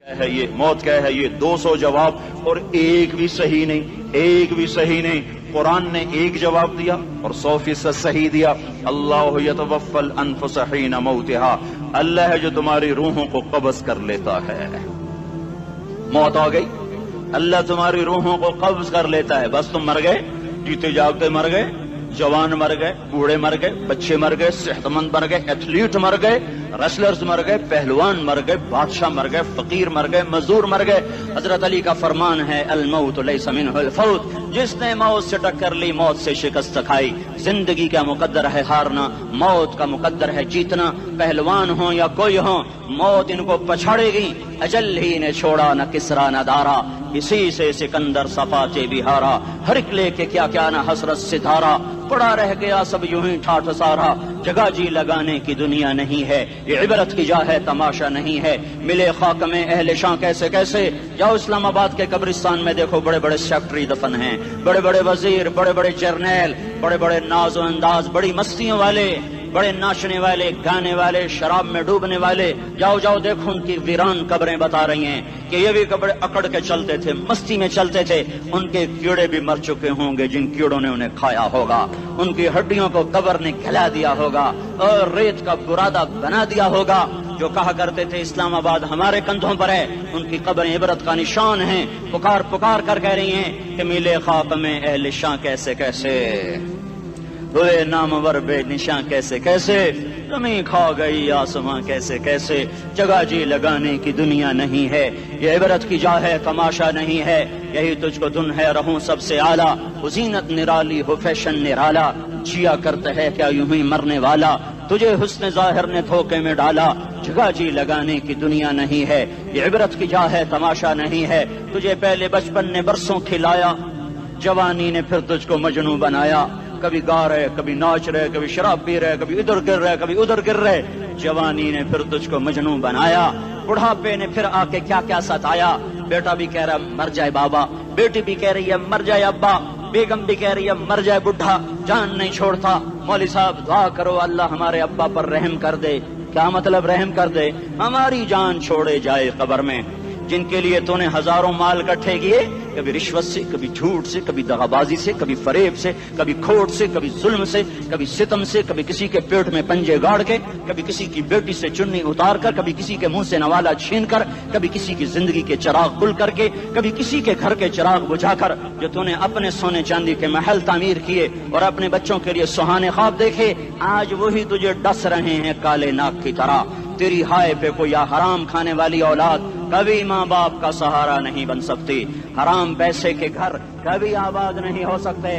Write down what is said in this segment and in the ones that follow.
ہے یہ موت کیا ہے یہ 200 جواب اور ایک بھی صحیح نہیں قرآن نے ایک جواب دیا اور 100% صحیح دیا. اللہ یتوفی الانفس حین موتها، اللہ ہے جو تمہاری روحوں کو قبض کر لیتا ہے. موت آ گئی، اللہ تمہاری روحوں کو قبض کر لیتا ہے، بس تم مر گئے، جیتے جاگتے مر گئے، جوان مر گئے، بوڑھے مر گئے، بچے مر گئے، صحت مند مر گئے، ایتھلیٹ مر گئے، ریسلرز مر گئے، پہلوان مر گئے، بادشاہ مر گئے، فقیر مر گئے، مزدور مر گئے. حضرت علی کا فرمان ہے الموت لیس منہ الفوت، جس نے موت سے ٹکر لی موت سے شکست کھائی. زندگی کا مقدر ہے ہارنا، موت کا مقدر ہے جیتنا. پہلوان ہوں یا کوئی ہوں، موت ان کو پچھاڑے گی. اجل ہی نے چھوڑا نہ کسرا نہ دارا، اسی سے سکندر صفاچے بہارا. ہر ایک لے کے کیا کیا نہ حسرت ستارہ، پڑا رہ گیا سب یوں ہی ٹھاٹھ سارا. جگہ جی لگانے کی دنیا نہیں ہے، یہ عبرت کی جا ہے تماشا نہیں ہے. ملے خاک میں اہل شاں کیسے کیسے، جاؤ اسلام آباد کے قبرستان میں دیکھو، بڑے بڑے سیکٹری دفن ہیں، بڑے بڑے وزیر، بڑے بڑے جرنیل، بڑے بڑے ناز و انداز، بڑی مستیوں والے، بڑے ناچنے والے، گانے والے، شراب میں ڈوبنے والے. جاؤ دیکھو ان کی ویران قبریں بتا رہی ہیں کہ یہ بھی قبر اکڑ کے چلتے تھے، مستی میں چلتے تھے. ان کے کیڑے بھی مر چکے ہوں گے جن کیڑوں نے انہیں کھایا ہوگا. ان کی ہڈیوں کو قبر نے کھلا دیا ہوگا اور ریت کا برادہ بنا دیا ہوگا. جو کہا کرتے تھے اسلام آباد ہمارے کندھوں پر ہے، ان کی قبریں عبرت کا نشان ہیں. پکار کر کہہ رہی ہیں کہ ملے خاک میں اہل شاں کیسے کیسے، ہوئے نامور بے نشاں کیسے کیسے، زمین کھا گئی آسماں کیسے کیسے. جگہ جی لگانے کی دنیا نہیں ہے، یہ عبرت کی جا ہے تماشا نہیں ہے. یہی تجھ کو دن ہے رہوں سب سے اعلیٰ، زینت نرالی ہو فیشن نرالا. جیا کرتا ہے کیا یوں ہی مرنے والا، تجھے حسن ظاہر نے دھوکے میں ڈالا. جگہ جی لگانے کی دنیا نہیں ہے، یہ عبرت کی جا ہے تماشا نہیں ہے. تجھے پہلے بچپن نے برسوں کھلایا، جوانی نے پھر تجھ کو مجنوں بنایا. کبھی گا رہے، کبھی ناچ رہے، کبھی شراب پی رہے، کبھی ادھر گر رہے، کبھی ادھر گر رہے. جوانی نے پھر تجھ کو مجنوں بنایا، بڑھاپے نے پھر آ کے کیا کیا ستایا. بیٹا بھی کہہ رہا مر جائے بابا، بیٹی بھی کہہ رہی ہے مر جائے ابا، بیگم بھی کہہ رہی ہے مر جائے بڈھا، جان نہیں چھوڑتا. مولوی صاحب دعا کرو اللہ ہمارے ابا پر رحم کر دے. کیا مطلب رحم کر دے؟ ہماری جان چھوڑے جائے قبر میں. جن کے لیے تو نے ہزاروں مال اکٹھے کیے، کبھی رشوت سے، کبھی جھوٹ سے، کبھی دغابازی سے، کبھی فریب سے، کبھی کھوٹ سے، کبھی ظلم سے، کبھی ستم سے، کبھی کسی کے پیٹ میں پنجے گاڑ کے، کبھی کسی کی بیٹی سے چنی اتار کر، کبھی کسی کے منہ سے نوالا چھین کر، کبھی کسی کی زندگی کے چراغ کھل کر کے، کبھی کسی کے گھر کے چراغ بجھا کر. جو تو نے اپنے سونے چاندی کے محل تعمیر کیے اور اپنے بچوں کے لیے سہانے خواب دیکھے، آج وہی تجھے ڈس رہے ہیں کالے ناک کی طرح. تیری ہائے پہ کوئی حرام کھانے والی اولاد کبھی ماں باپ کا سہارا نہیں بن سکتی. حرام پیسے کے گھر کبھی آباد نہیں ہو سکتے.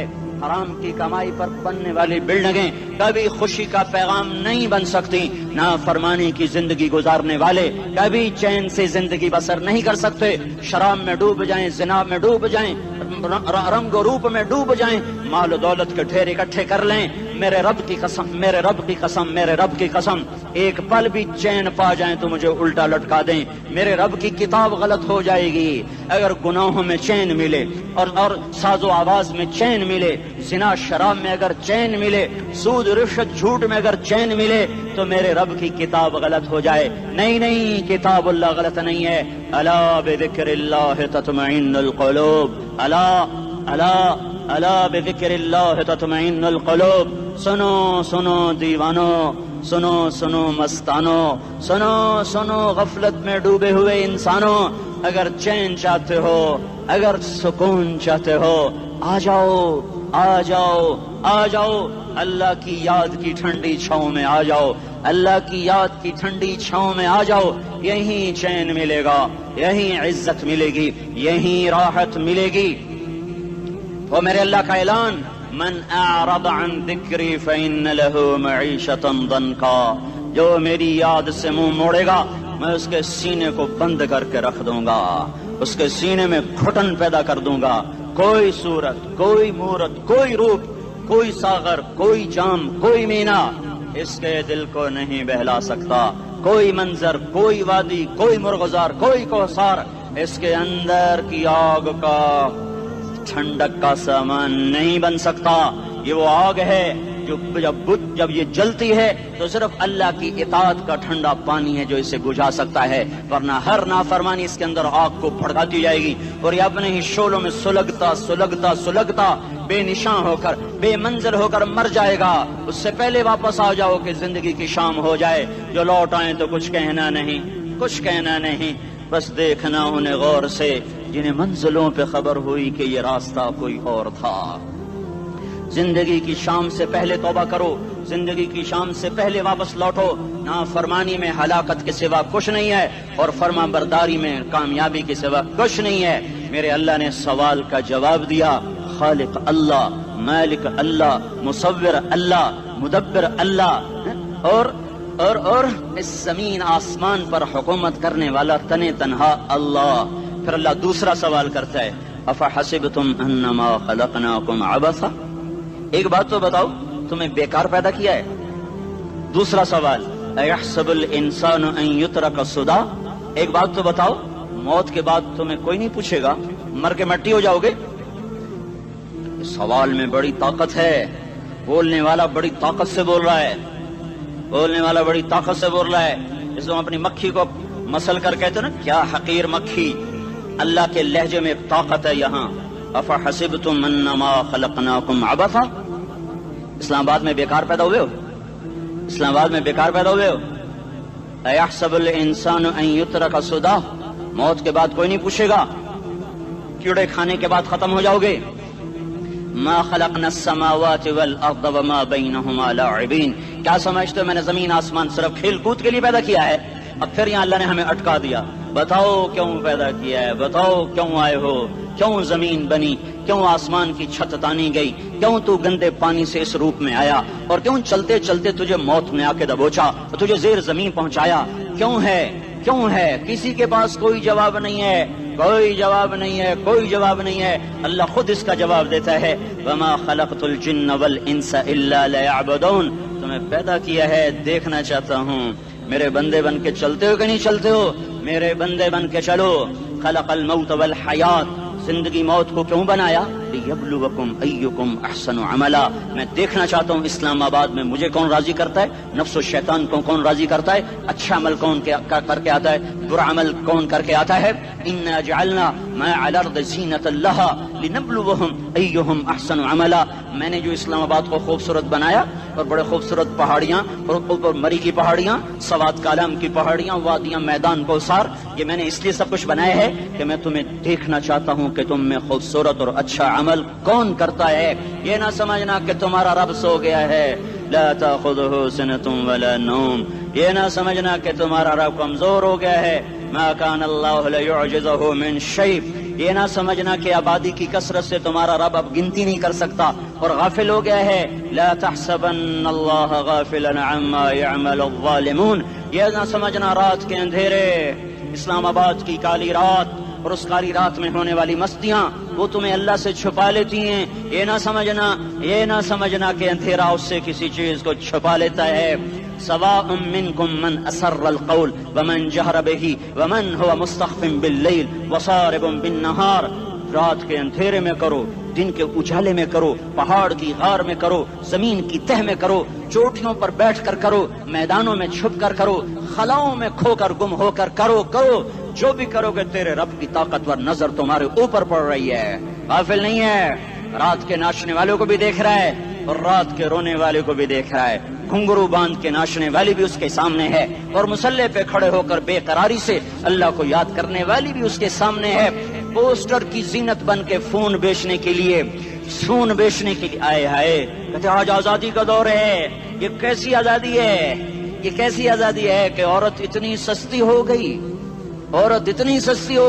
حرام کی کمائی پر بننے والی بلڈنگیں کبھی خوشی کا پیغام نہیں بن سکتی. نافرمانی کی زندگی گزارنے والے کبھی چین سے زندگی بسر نہیں کر سکتے. شراب میں ڈوب جائیں، زنا میں ڈوب جائیں، رنگ و روپ میں ڈوب جائیں، مال و دولت کے ڈھیر اکٹھے کر لیں، میرے رب کی قسم، میرے رب کی قسم، میرے رب کی قسم، ایک پل بھی چین پا جائیں تو مجھے الٹا لٹکا دیں. میرے رب کی کتاب غلط ہو جائے گی. اگر گناہوں میں چین ملے اور ساز و آواز میں چین ملے، زنا شراب میں اگر چین ملے، سود رشوت جھوٹ میں اگر چین ملے، تو میرے رب کی کتاب غلط ہو جائے. نہیں، کتاب اللہ غلط نہیں ہے. الا بذکر اللہ تطمئن القلوب، الا بذکر اللہ تطمئن القلوب. سنو دیوانو، سنو مستانو، سنو غفلت میں ڈوبے ہوئے انسانوں. اگر چین چاہتے ہو، اگر سکون چاہتے ہو، آ جاؤ اللہ کی یاد کی ٹھنڈی چھاؤں میں آ جاؤ. اللہ کی یاد کی ٹھنڈی چھاؤں میں آ جاؤ. یہیں چین ملے گا، یہیں عزت ملے گی، یہیں راحت ملے گی. وہ میرے اللہ کا اعلان، من اعرض عن ذکری فإن له معیشۃ ضنکا. جو میری یاد سے منہ موڑے گا میں اس کے سینے کو بند کر کے رکھ دوں گا، اس کے سینے میں گھٹن پیدا کر دوں گا. کوئی صورت، کوئی مورت، کوئی روپ، کوئی ساغر، کوئی جام، کوئی مینا اس کے دل کو نہیں بہلا سکتا. کوئی منظر، کوئی وادی، کوئی مرغزار، کوئی کوثر اس کے اندر کی آگ کا ٹھنڈک کا سامان نہیں بن سکتا. یہ وہ آگ ہے جب یہ جلتی ہے تو صرف اللہ کی اطاعت کا ٹھنڈا پانی ہے جو اسے بجھا سکتا ہے، ورنہ ہر نافرمانی اس کے اندر آگ کو بھڑکاتی جائے گی اور یہ اپنے ہی شعلوں میں سلگتا بے نشان ہو کر، بے منزل ہو کر مر جائے گا۔ اس سے پہلے واپس آ جاؤ کہ زندگی کی شام ہو جائے۔ جو لوٹ آئیں تو کچھ کہنا نہیں، بس دیکھنا انہیں غور سے جنہیں منزلوں پہ خبر ہوئی کہ یہ راستہ کوئی اور تھا۔ زندگی کی شام سے پہلے توبہ کرو، زندگی کی شام سے پہلے واپس لوٹو۔ نافرمانی میں ہلاکت کے سوا کچھ نہیں ہے اور فرما برداری میں کامیابی کے سوا کچھ نہیں ہے۔ میرے اللہ نے سوال کا جواب دیا، خالق اللہ، مالک اللہ، مصور اللہ، مدبر اللہ، اور اس زمین آسمان پر حکومت کرنے والا تنے تنہا اللہ۔ پھر اللہ دوسرا سوال کرتا ہے، افحسبتم انما خلقناکم عبثا، ایک بات تو بتاؤ تمہیں بیکار پیدا کیا ہے؟ دوسرا سوال، ایحسب الانسان ان یترک سدی، ایک بات تو بتاؤ موت کے بعد تمہیں کوئی نہیں پوچھے گا، مر کے مٹی ہو جاؤ گے؟ سوال میں بڑی طاقت ہے، بولنے والا بڑی طاقت سے بول رہا ہے، اس میں اپنی مکھی کو مسل کر کہتے نا، کیا حقیر مکھی، اللہ کے لہجے میں طاقت ہے یہاں۔ افحسبتم انما خلقناکم عبثا، اسلام آباد میں بیکار پیدا ہوئے ہو؟ ایحسب الانسان ان یترک سدی، موت کے بعد کوئی نہیں پوچھے گا، کیڑے کھانے کے بعد ختم ہو جاؤ گے۔ ما خلقنا السماوات والارض وما بینہما لاعبین، کیا سمجھتے ہو میں نے زمین آسمان صرف کھیل کود کے لیے پیدا کیا ہے؟ اب پھر یہاں اللہ نے ہمیں اٹکا دیا، بتاؤ کیوں پیدا کیا ہے، بتاؤ کیوں آئے ہو، کیوں زمین بنی، کیوں آسمان کی چھت تانی گئی، کیوں تو گندے پانی سے اس روپ میں آیا، اور کیوں چلتے چلتے تجھے موت نے آ کے دبوچا اور تجھے زیر زمین پہنچایا، کیوں ہے؟ کسی کے پاس کوئی جواب نہیں ہے، اللہ خود اس کا جواب دیتا ہے، وما خلقت الجن والانس الا لیعبدون، تمہیں پیدا کیا ہے دیکھنا چاہتا ہوں، میرے بندے بن کے چلتے ہو کہ نہیں چلتے ہو؟ میرے بندے بن کے چلو۔ خلق الموت والحیات، زندگی موت کو کیوں بنایا؟ لیبلوکم ایکم احسن عملا، میں دیکھنا چاہتا ہوں اسلام آباد میں مجھے کون راضی کرتا ہے، نفس و شیطان کو کون راضی کرتا ہے، اچھا عمل کون کر کے آتا ہے، برا عمل کون کر کے آتا ہے۔ انا جعلنا ما علی الارض زینۃ لہا لنبلوہم ایہم احسن عملا، میں نے جو اسلام آباد کو خوبصورت بنایا اور بڑے خوبصورت پہاڑیاں اور اوپر مری کی پہاڑیاں، سوات کالام کی پہاڑیاں، وادیاں، میدان کوثر، یہ میں نے اس لیے سب کچھ بنایا ہے کہ میں تمہیں دیکھنا چاہتا ہوں کہ تم میں خوبصورت اور اچھا عمل کون کرتا ہے۔ یہ نہ سمجھنا کہ تمہارا رب سو گیا ہے، لا تأخذہ سنۃ ولا نوم، یہ نہ سمجھنا کہ تمہارا رب کمزور ہو گیا ہے، ما کان اللہ لیعجزہ من شیء، یہ نہ سمجھنا کہ آبادی کی کثرت سے تمہارا رب اب گنتی نہیں کر سکتا اور غافل ہو گیا ہے، لا تحسبن اللہ غافلا عما يعمل الظالمون، یہ نہ سمجھنا رات کے اندھیرے، اسلام آباد کی کالی رات اور اس کالی رات میں ہونے والی مستیاں وہ تمہیں اللہ سے چھپا لیتی ہیں، یہ نہ سمجھنا کہ اندھیرا اس سے کسی چیز کو چھپا لیتا ہے۔ سواء منکم من اسر القول ومن جہر بہ ومن هو مستخف باللیل وصارب بالنہار، رات کے اندھیرے میں کرو، دن کے اجالے میں کرو، پہاڑ کی غار میں کرو، زمین کی تہ میں کرو، چوٹیوں پر بیٹھ کر کرو، میدانوں میں چھپ کر کرو، خلاؤں میں کھو کر گم ہو کر کرو، جو بھی کرو گے تیرے رب کی طاقتور نظر تمہارے اوپر پڑ رہی ہے، غافل نہیں ہے، رات کے ناچنے والوں کو بھی دیکھ رہا ہے اور رات کے رونے والے کو بھی دیکھ رہا ہے، گھنگرو باندھ کے ناچنے والی بھی اس کے سامنے ہے اور مسلح پہ کھڑے ہو کر بے قراری سے اللہ کو یاد کرنے والی بھی اس کے سامنے ہے۔ پوسٹر کی زینت بن کے فون بیچنے کے لیے آئے ہائے کہتے آج آزادی کا دور ہے، یہ کیسی آزادی ہے کہ عورت اتنی سستی ہو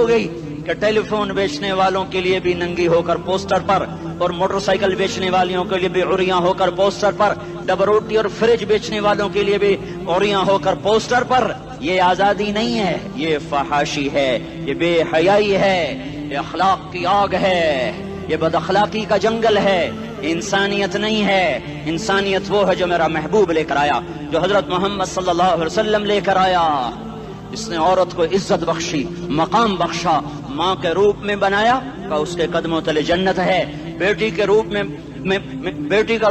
گئی کہ ٹیلی فون بیچنے والوں کے لیے بھی ننگی ہو کر پوسٹر پر اور موٹر سائیکل بیچنے والوں کے لیے بھی عریاں ہو کر پوسٹر پر، ڈبل روٹی اور فریج بیچنے والوں کے لیے بھی عریاں ہو کر پوسٹر پر۔ یہ آزادی نہیں ہے، یہ فحاشی ہے، یہ بے حیائی ہے، یہ اخلاق کی آگ ہے، یہ بد اخلاقی کا جنگل ہے، انسانیت نہیں ہے۔ انسانیت وہ ہے جو میرا محبوب لے کر آیا، جو حضرت محمد صلی اللہ علیہ وسلم لے کر آیا، جس نے عورت کو عزت بخشی، مقام بخشا، ماں کے روپ میں بنایا کہ اس کے قدموں تلے جنت ہے، بیٹی کے روپ میں بیٹی کا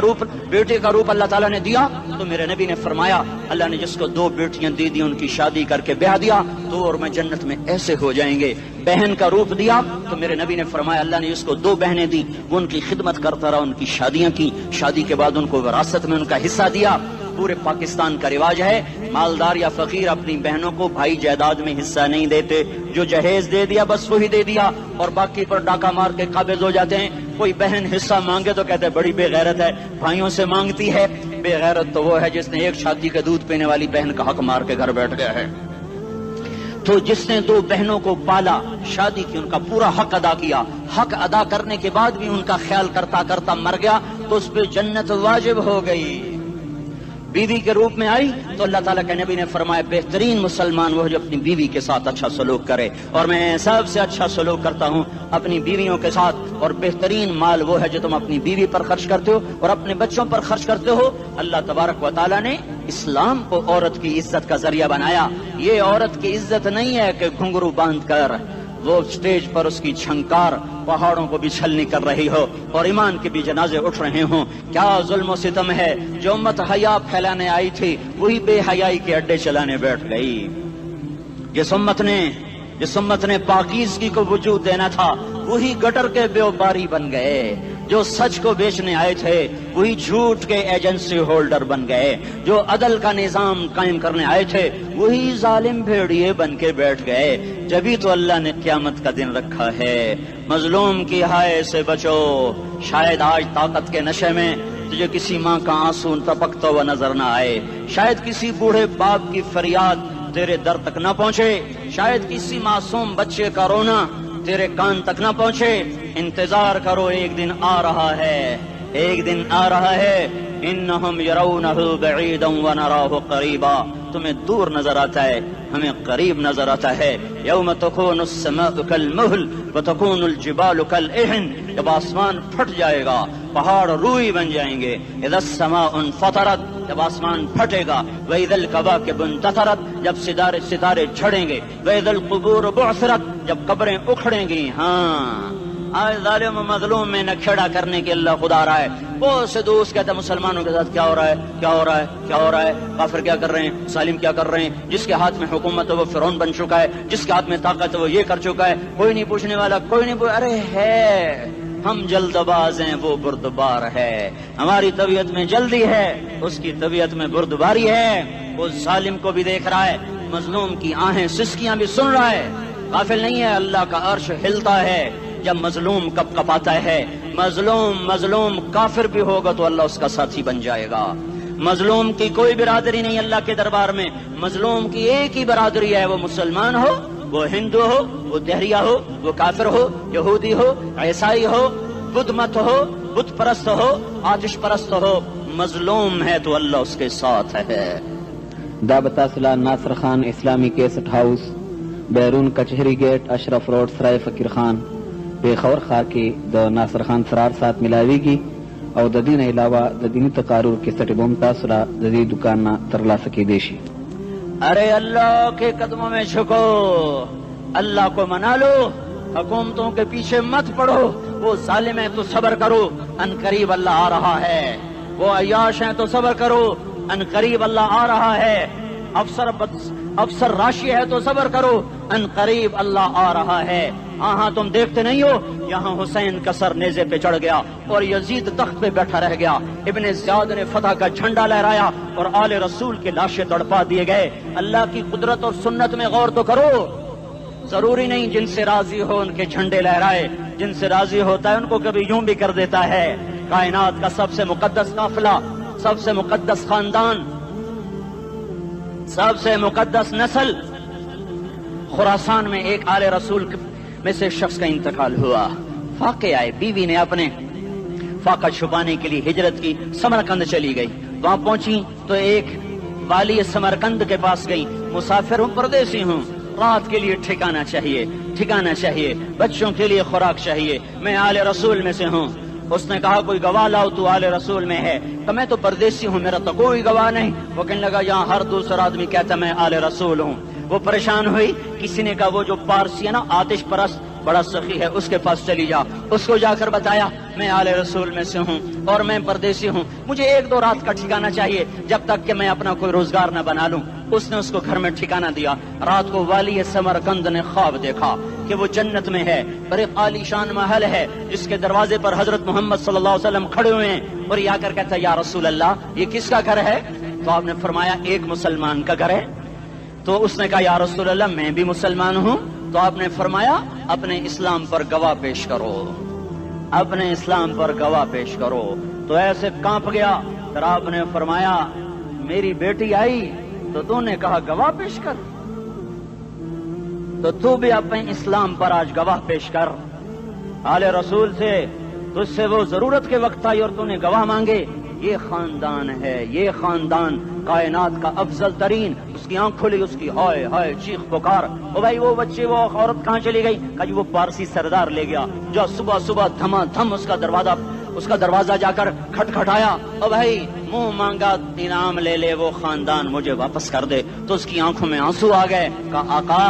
روپ اللہ تعالیٰ نے دیا تو میرے نبی نے فرمایا اللہ نے جس کو 2 بیٹیاں دی ان کی شادی کر کے بیاہ دیا تو اور میں جنت میں ایسے ہو جائیں گے. بہن کا روپ دیا تو میرے نبی نے فرمایا اللہ نے جس کو 2 بہنیں دی وہ ان کی خدمت کرتا رہا, ان کی شادیاں کی, شادی کے بعد ان کو وراثت میں ان کا حصہ دیا. پورے پاکستان کا رواج ہے مالدار یا فقیر اپنی بہنوں کو بھائی جائیداد میں حصہ نہیں دیتے, جو جہیز دے دیا بس وہی دے دیا اور باقی پر ڈاکہ مار کے قابض ہو جاتے ہیں. کوئی بہن حصہ مانگے تو کہتے ہیں بڑی بے غیرت ہے, بھائیوں سے مانگتی ہے. بے غیرت تو وہ ہے جس نے ایک شادی کا دودھ پینے والی بہن کا حق مار کے گھر بیٹھ گیا ہے. تو جس نے 2 بہنوں کو پالا, شادی کی, ان کا پورا حق ادا کیا, حق ادا کرنے کے بعد بھی ان کا خیال کرتا کرتا مر گیا تو اس پہ جنت واجب ہو گئی. بیوی کے روپ میں آئی تو اللہ تعالیٰ کے نبی نے فرمایا بہترین مسلمان وہ جو اپنی بیوی کے ساتھ اچھا سلوک کرے, اور میں سب سے اچھا سلوک کرتا ہوں اپنی بیویوں کے ساتھ. اور بہترین مال وہ ہے جو تم اپنی بیوی پر خرچ کرتے ہو اور اپنے بچوں پر خرچ کرتے ہو. اللہ تبارک و تعالیٰ نے اسلام کو عورت کی عزت کا ذریعہ بنایا. یہ عورت کی عزت نہیں ہے کہ گھنگرو باندھ کر وہ سٹیج پر اس کی چھنکار پہاڑوں کو بھی چھلنی کر رہی ہو اور ایمان کے بھی جنازے اٹھ رہے ہوں. کیا ظلم و ستم ہے, جو امت حیا پھیلانے آئی تھی وہی بے حیائی کے اڈے چلانے بیٹھ گئی. جس امت نے پاکیزگی کو وجود دینا تھا وہی گٹر کے بیوباری بن گئے. جو سچ کو بیچنے آئے تھے وہی جھوٹ کے ایجنسی ہولڈر بن گئے. جو عدل کا نظام قائم کرنے آئے تھے وہی ظالم بھیڑیے بن کے بیٹھ گئے. جبھی تو اللہ نے قیامت کا دن رکھا ہے. مظلوم کی ہائے سے بچو, شاید آج طاقت کے نشے میں تجھے کسی ماں کا آنسو ٹپکتا ہوا نظر نہ آئے, شاید کسی بوڑھے باپ کی فریاد تیرے در تک نہ پہنچے, شاید کسی معصوم بچے کا رونا تیرے کان تک نہ پہنچے. انتظار کرو, ایک دن آ رہا ہے, ایک دن آ رہا ہے. انہم یرونہ بعیدا ونراہ قریبا, تمہیں دور نظر آتا ہے ہمیں قریب نظر آتا ہے. یوم تکون السماء کالمہل وتکون الجبال کالعہن, جب آسمان پھٹ جائے گا پہاڑ روئی بن جائیں گے. اذا السماء انفطرت, جب آسمان پھٹے گا. واذا الکواکب انتثرت, جب ستارے جھڑیں گے. واذا القبور بعثرت, جب قبریں اکھڑیں گی. ہاں آج ظالم و مظلوم میں نہ کھیڑا کرنے کے اللہ خدا رہا ہے. بہت سے دوست کہتے ہیں مسلمانوں کے ساتھ کیا ہو رہا ہے, کیا ہو رہا ہے, کیا ہو رہا ہے, کافر کیا کر رہے ہیں, ظالم کیا کر رہے ہیں. جس کے ہاتھ میں حکومت ہے وہ فرعون بن چکا ہے, جس کے ہاتھ میں طاقت ہے وہ یہ کر چکا ہے. کوئی نہیں پوچھنے والا, کوئی نہیں ارے ہے ہم جلد باز ہیں وہ بردبار ہے. ہماری طبیعت میں جلدی ہے, اس کی طبیعت میں بردباری ہے. وہ ظالم کو بھی دیکھ رہا ہے, مظلوم کی آہیں سسکیاں بھی سن رہا ہے. غافل نہیں ہے, اللہ کا عرش ہلتا ہے جب مظلوم کپ کپاتا ہے. مظلوم کافر بھی ہوگا تو اللہ اس کا ساتھی بن جائے گا. مظلوم کی کوئی برادری نہیں اللہ کے دربار میں. مظلوم کی ایک ہی برادری ہے, وہ مسلمان ہو, وہ ہندو ہو, وہ دہریہ ہو, وہ کافر ہو, یہودی ہو, عیسائی ہو, بدھ مت ہو, بت پرست ہو, آتش پرست ہو. مظلوم ہے تو اللہ اس کے ساتھ ہے. دعوت اصلاح ناصر خان اسلامی کیسٹ ہاؤس, بیرون کچہری گیٹ, اشرف روڈ, سرائے فقیر خان, پیښور ښار کې د ناصر خان سرار سات ملاویږي او د دې نه علاوه د دیني تقارر کیسټ به هم تاسو را د دې دکان نه ترلاسه کیدی شي. ارے اللہ کے قدموں میں جھکو, اللہ کو منا لو, حکومتوں کے پیچھے مت پڑو. وہ ظالم ہیں تو صبر کرو, ان قریب اللہ آ رہا ہے. وہ عیاش ہیں تو صبر کرو, ان قریب اللہ آ رہا ہے. افسر راشی ہے تو صبر کرو, ان قریب اللہ آ رہا ہے. ہاں تم دیکھتے نہیں ہو یہاں حسین کا سر نیزے پہ چڑھ گیا اور یزید تخت پہ بیٹھا رہ گیا. ابن زیاد نے فتح کا جھنڈا لہرایا اور آل رسول کے لاشیں تڑپا دیے گئے. اللہ کی قدرت اور سنت میں غور تو کرو. ضروری نہیں جن سے راضی ہو ان کے جھنڈے لہرائے, جن سے راضی ہوتا ہے ان کو کبھی یوں بھی کر دیتا ہے. کائنات کا سب سے مقدس قافلہ, سب سے مقدس خاندان, سب سے مقدس نسل, خراسان میں ایک آل رسول میں سے شخص کا انتقال ہوا. فاقے آئے, بیوی نے اپنے فاقہ چھپانے کے لیے ہجرت کی, سمرقند چلی گئی. وہاں پہنچی تو ایک والی سمرقند کے پاس گئی. مسافر ہوں, پردیسی ہوں, رات کے لیے ٹھکانا چاہیے, بچوں کے لیے خوراک چاہیے, میں آل رسول میں سے ہوں. اس نے کہا کوئی گواہ لاؤ, تو آل رسول میں ہے. تو میں تو پردیسی ہوں, میرا تو کوئی گواہ نہیں. وہ کہنے لگا یہاں ہر دوسرا آدمی کہتا میں آل رسول ہوں. وہ پریشان ہوئی. کسی نے کہا وہ جو پارسی ہے نا آتش پرست, بڑا سخی ہے, اس کے پاس چلی جا. اس کو جا کر بتایا میں آل رسول میں سے ہوں اور میں پردیسی ہوں، مجھے 1-2 رات کا ٹھکانہ چاہیے جب تک کہ میں اپنا کوئی روزگار نہ بنا لوں۔ اس نے اس کو گھر میں ٹھکانہ دیا۔ رات کو والی سمرقند نے خواب دیکھا کہ وہ جنت میں ہے، بڑے عالی شان محل ہے جس کے دروازے پر حضرت محمد صلی اللہ علیہ وسلم کھڑے ہوئے ہیں، اور یہ آ کر کہتا ہے یا رسول اللہ یہ کس کا گھر ہے؟ تو آپ نے فرمایا ایک مسلمان کا گھر ہے۔ تو اس نے کہا یا رسول اللہ میں بھی مسلمان ہوں۔ تو آپ نے فرمایا اپنے اسلام پر گواہ پیش کرو، اپنے اسلام پر گواہ پیش کرو۔ تو ایسے کانپ گیا۔ پھر آپ نے فرمایا میری بیٹی آئی تو تو نے کہا گواہ پیش کر، تو بھی اپنے اسلام پر آج گواہ پیش کر۔ آل رسول سے تجھ سے وہ ضرورت کے وقت آئی اور تو نے گواہ مانگے۔ یہ خاندان ہے، یہ خاندان کائنات کا افضل ترین۔ اس کی آنکھ کھلی، اس کی ہائے ہائے چیخ پکار، او بھائی وہ بچے وہ عورت کہاں چلی گئی؟ کہا جی وہ پارسی سردار لے گیا، جو صبح صبح دھما دھم اس کا دروازہ جا کر کھٹکھٹایا، او بھائی منہ مانگا انعام لے لے، وہ خاندان مجھے واپس کر دے۔ تو اس کی آنکھوں میں آنسو آ گئے۔ کہا آقا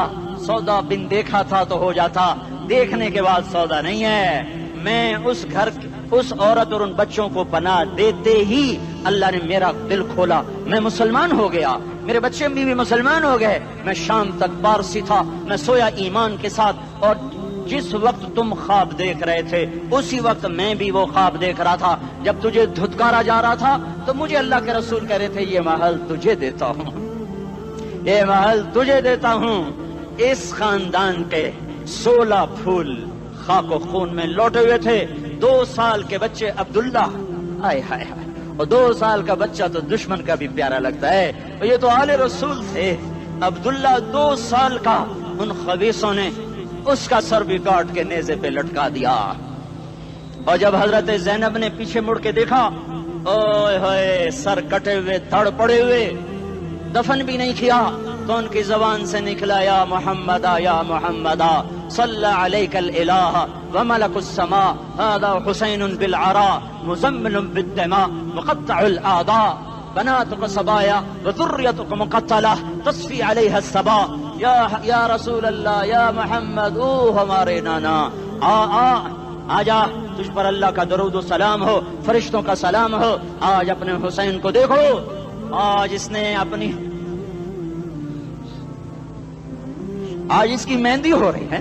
سودا بن دیکھا تھا تو ہو جاتا، دیکھنے کے بعد سودا نہیں ہے۔ میں اس گھر اس عورت اور ان بچوں کو پناہ دیتے ہی اللہ نے میرا دل کھولا، میں مسلمان ہو گیا، میرے بچے بھی مسلمان ہو گئے۔ میں شام تک پارسی تھا، میں سویا ایمان کے ساتھ، اور جس وقت تم خواب دیکھ رہے تھے اسی وقت میں بھی وہ خواب دیکھ رہا تھا۔ جب تجھے دھتکارا جا رہا تھا تو مجھے اللہ کے رسول کہہ رہے تھے یہ محل تجھے دیتا ہوں، یہ محل تجھے دیتا ہوں۔ اس خاندان کے 16 پھول خاک و خون میں لوٹے ہوئے تھے۔ 2 سال کے بچے عبداللہ، ہائے ہائے ہائے، اور 2 سال کا بچہ تو دشمن کا بھی پیارا لگتا ہے، اور یہ تو آل رسول تھے۔ عبداللہ 2 سال کا، ان خبیثوں نے اس کا سر بھی کاٹ کے نیزے پہ لٹکا دیا۔ اور جب حضرت زینب نے پیچھے مڑ کے دیکھا، اوئے ہوئے سر کٹے ہوئے دھڑ پڑے ہوئے، دفن بھی نہیں کیا، تو ان کی زبان سے نکلا یا محمد یا محمد صلی علیک الالہ وملک السماء هذا حسین بالعراء مزمل بالدماء مقطع الاعضاء بناتك صبايا وذريتك مقتلہ تصفی علیہ الصبا۔ یا رسول اللہ یا محمد، او ہمارے نانا، آ جا، تجھ پر اللہ کا درود و سلام ہو، فرشتوں کا سلام ہو۔ آج اپنے حسین کو دیکھو، آج اس نے آج اس کی مہندی ہو رہی ہے،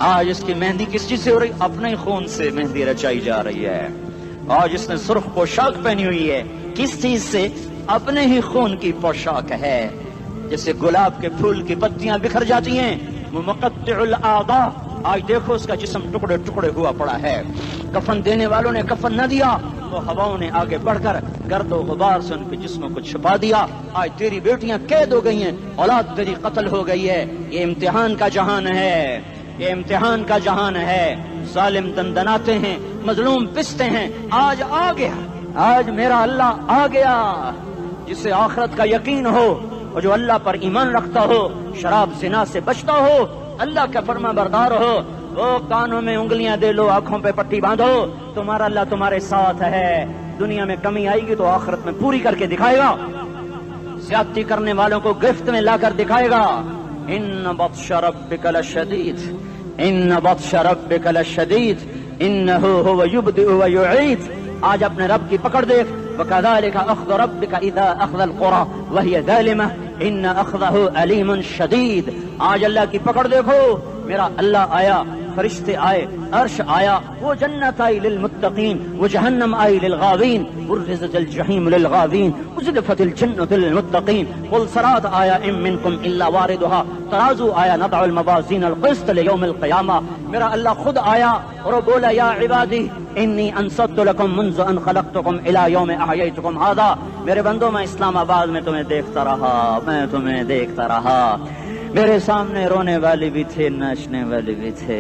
آج اس کی مہندی کس چیز سے ہو رہی؟ اپنے خون سے مہندی رچائی جا رہی ہے۔ آج اس نے سرخ پوشاک پہنی ہوئی ہے، کس چیز سے؟ اپنے ہی خون کی پوشاک ہے۔ جیسے گلاب کے پھول کی پتیاں بکھر جاتی ہیں، وہ مقطع الاعضاء، آج دیکھو اس کا جسم ٹکڑے ٹکڑے ہوا پڑا ہے۔ کفن دینے والوں نے کفن نہ دیا تو ہواؤں نے آگے بڑھ کر گرد و غبار سے ان کے جسموں کو چھپا دیا۔ آج تیری بیٹیاں قید ہو گئی ہیں، اولاد تیری قتل ہو گئی ہے۔ یہ امتحان کا جہان ہے، یہ امتحان کا جہان ہے۔ ظالم دندناتے ہیں، مظلوم پستے ہیں۔ آج آ گیا، آج میرا اللہ آ گیا۔ جسے آخرت کا یقین ہو اور جو اللہ پر ایمان رکھتا ہو، شراب زنا سے بچتا ہو، اللہ کا فرما بردار ہو، وہ کانوں میں انگلیاں دے لو، آنکھوں پہ پٹی باندھو، تمہارا اللہ تمہارے ساتھ ہے۔ دنیا میں کمی آئے گی تو آخرت میں پوری کر کے دکھائے گا۔ زیادتی کرنے والوں کو گرفت میں لا کر دکھائے گا۔ ان بطش ربک لشدید، ان بطش ربک لشدید انہ هو یبدئ ویعید۔ آج اپنے رب کی پکڑ دیکھ، وکذالک اخذ ربک اذا اخذ القری وہی ظالمہ ان اخذہ علیم شدید۔ آج اللہ کی پکڑ دیکھو، میرا اللہ آیا، فرشتے آئے، عرش آیا، وہ جنت آئی للمتقین، وہ جہنم آئی للغاوین، برزت الجحیم للغاوین، ازلفت الجنت للمتقین، والصراط آیا ام منکم الا واردها، ترازو آیا نضع الموازین القسط لیوم القیامہ۔ میرا اللہ خود آیا اور بولا یا عبادی انی انصت لکم منذ ان خلقتکم الی یوم احییتکم ھذا۔ میرے بندوں، میں اسلام آباد میں تمہیں دیکھتا رہا، میں تمہیں دیکھتا رہا۔ میرے سامنے رونے والے بھی تھے، ناچنے والے بھی تھے،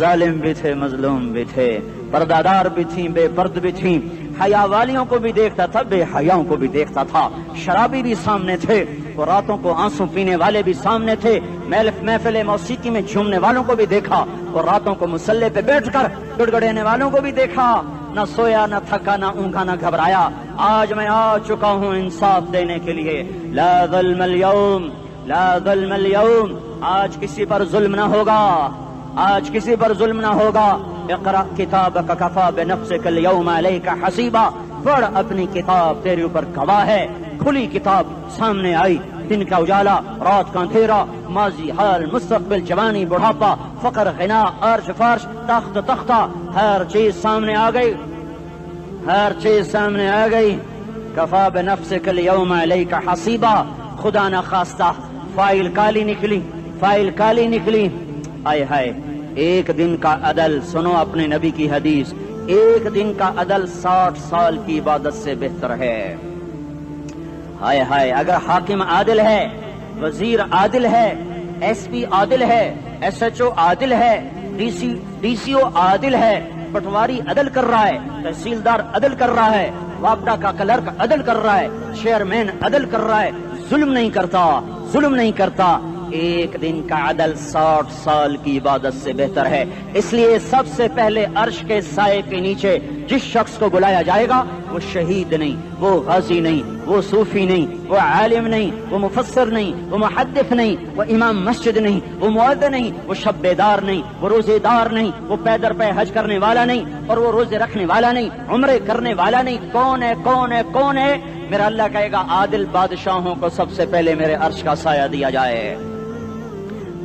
ظالم بھی تھے، مظلوم بھی تھے، پردادار بھی تھیں، بے پرد بھی تھیں، حیا والیوں کو بھی دیکھتا تھا، بے حیاؤں کو بھی دیکھتا تھا، شرابی بھی سامنے تھے، اور راتوں کو آنسو پینے والے بھی سامنے تھے، محفل موسیقی میں جھومنے والوں کو بھی دیکھا، اور راتوں کو مسلح پہ بیٹھ کر گڑگڑانے والوں کو بھی دیکھا۔ نہ سویا، نہ تھکا، نہ اونگا، نہ گھبرایا۔ آج میں آ چکا ہوں انصاف دینے کے لیے۔ لا ظلم اليوم، لا ظلم اليوم، آج کسی پر ظلم نہ ہوگا، آج کسی پر ظلم نہ ہوگا. اقرأ کتابک کفا بنفسک الیوم علیک حسیبا. پڑھ اپنی کتاب، تیرے اوپر گواہ ہے. کھلی کتاب سامنے آئی، دن کا اجالا، رات کا اندھیرا، ماضی، حال، مستقبل، جوانی، بڑھاپا، فقر، غنا، عرش فرش، تخت تختہ، ہر چیز سامنے آ گئی، ہر چیز سامنے آ گئی. کفا بنفسک الیوم علیک حسیبا. خدا نہ خواستہ فائل کالی نکلی، فائل کالی نکلی. آئے ہائے، ایک دن کا عدل، سنو اپنے نبی کی حدیث، ایک دن کا عدل 60 سال کی عبادت سے بہتر ہے. ہائے ہائے، اگر حاکم عادل ہے، وزیر عادل ہے، ایس پی عادل ہے، ایس ایچ او عادل ہے، ڈی سی او عادل ہے، پٹواری عدل کر رہا ہے، تحصیلدار عدل کر رہا ہے، وابڈا کا کلرک عدل کر رہا ہے، چیئرمین عدل کر رہا ہے، ظلم نہیں کرتا، ظلم نہیں کرتا، ایک دن کا عدل 60 سال کی عبادت سے بہتر ہے. اس لیے سب سے پہلے عرش کے سائے کے نیچے جس شخص کو بلایا جائے گا وہ شہید نہیں، وہ غازی نہیں، وہ صوفی نہیں، وہ عالم نہیں، وہ مفسر نہیں، وہ محدث نہیں، وہ امام مسجد نہیں، وہ مؤذن نہیں، وہ شب بیدار نہیں، وہ روزے دار نہیں، وہ پیدر پہ حج کرنے والا نہیں، اور وہ روزے رکھنے والا نہیں، عمرے کرنے والا نہیں. کون ہے، کون ہے، کون ہے؟ میرا اللہ کہے گا عادل بادشاہوں کو سب سے پہلے میرے عرش کا سایہ دیا جائے.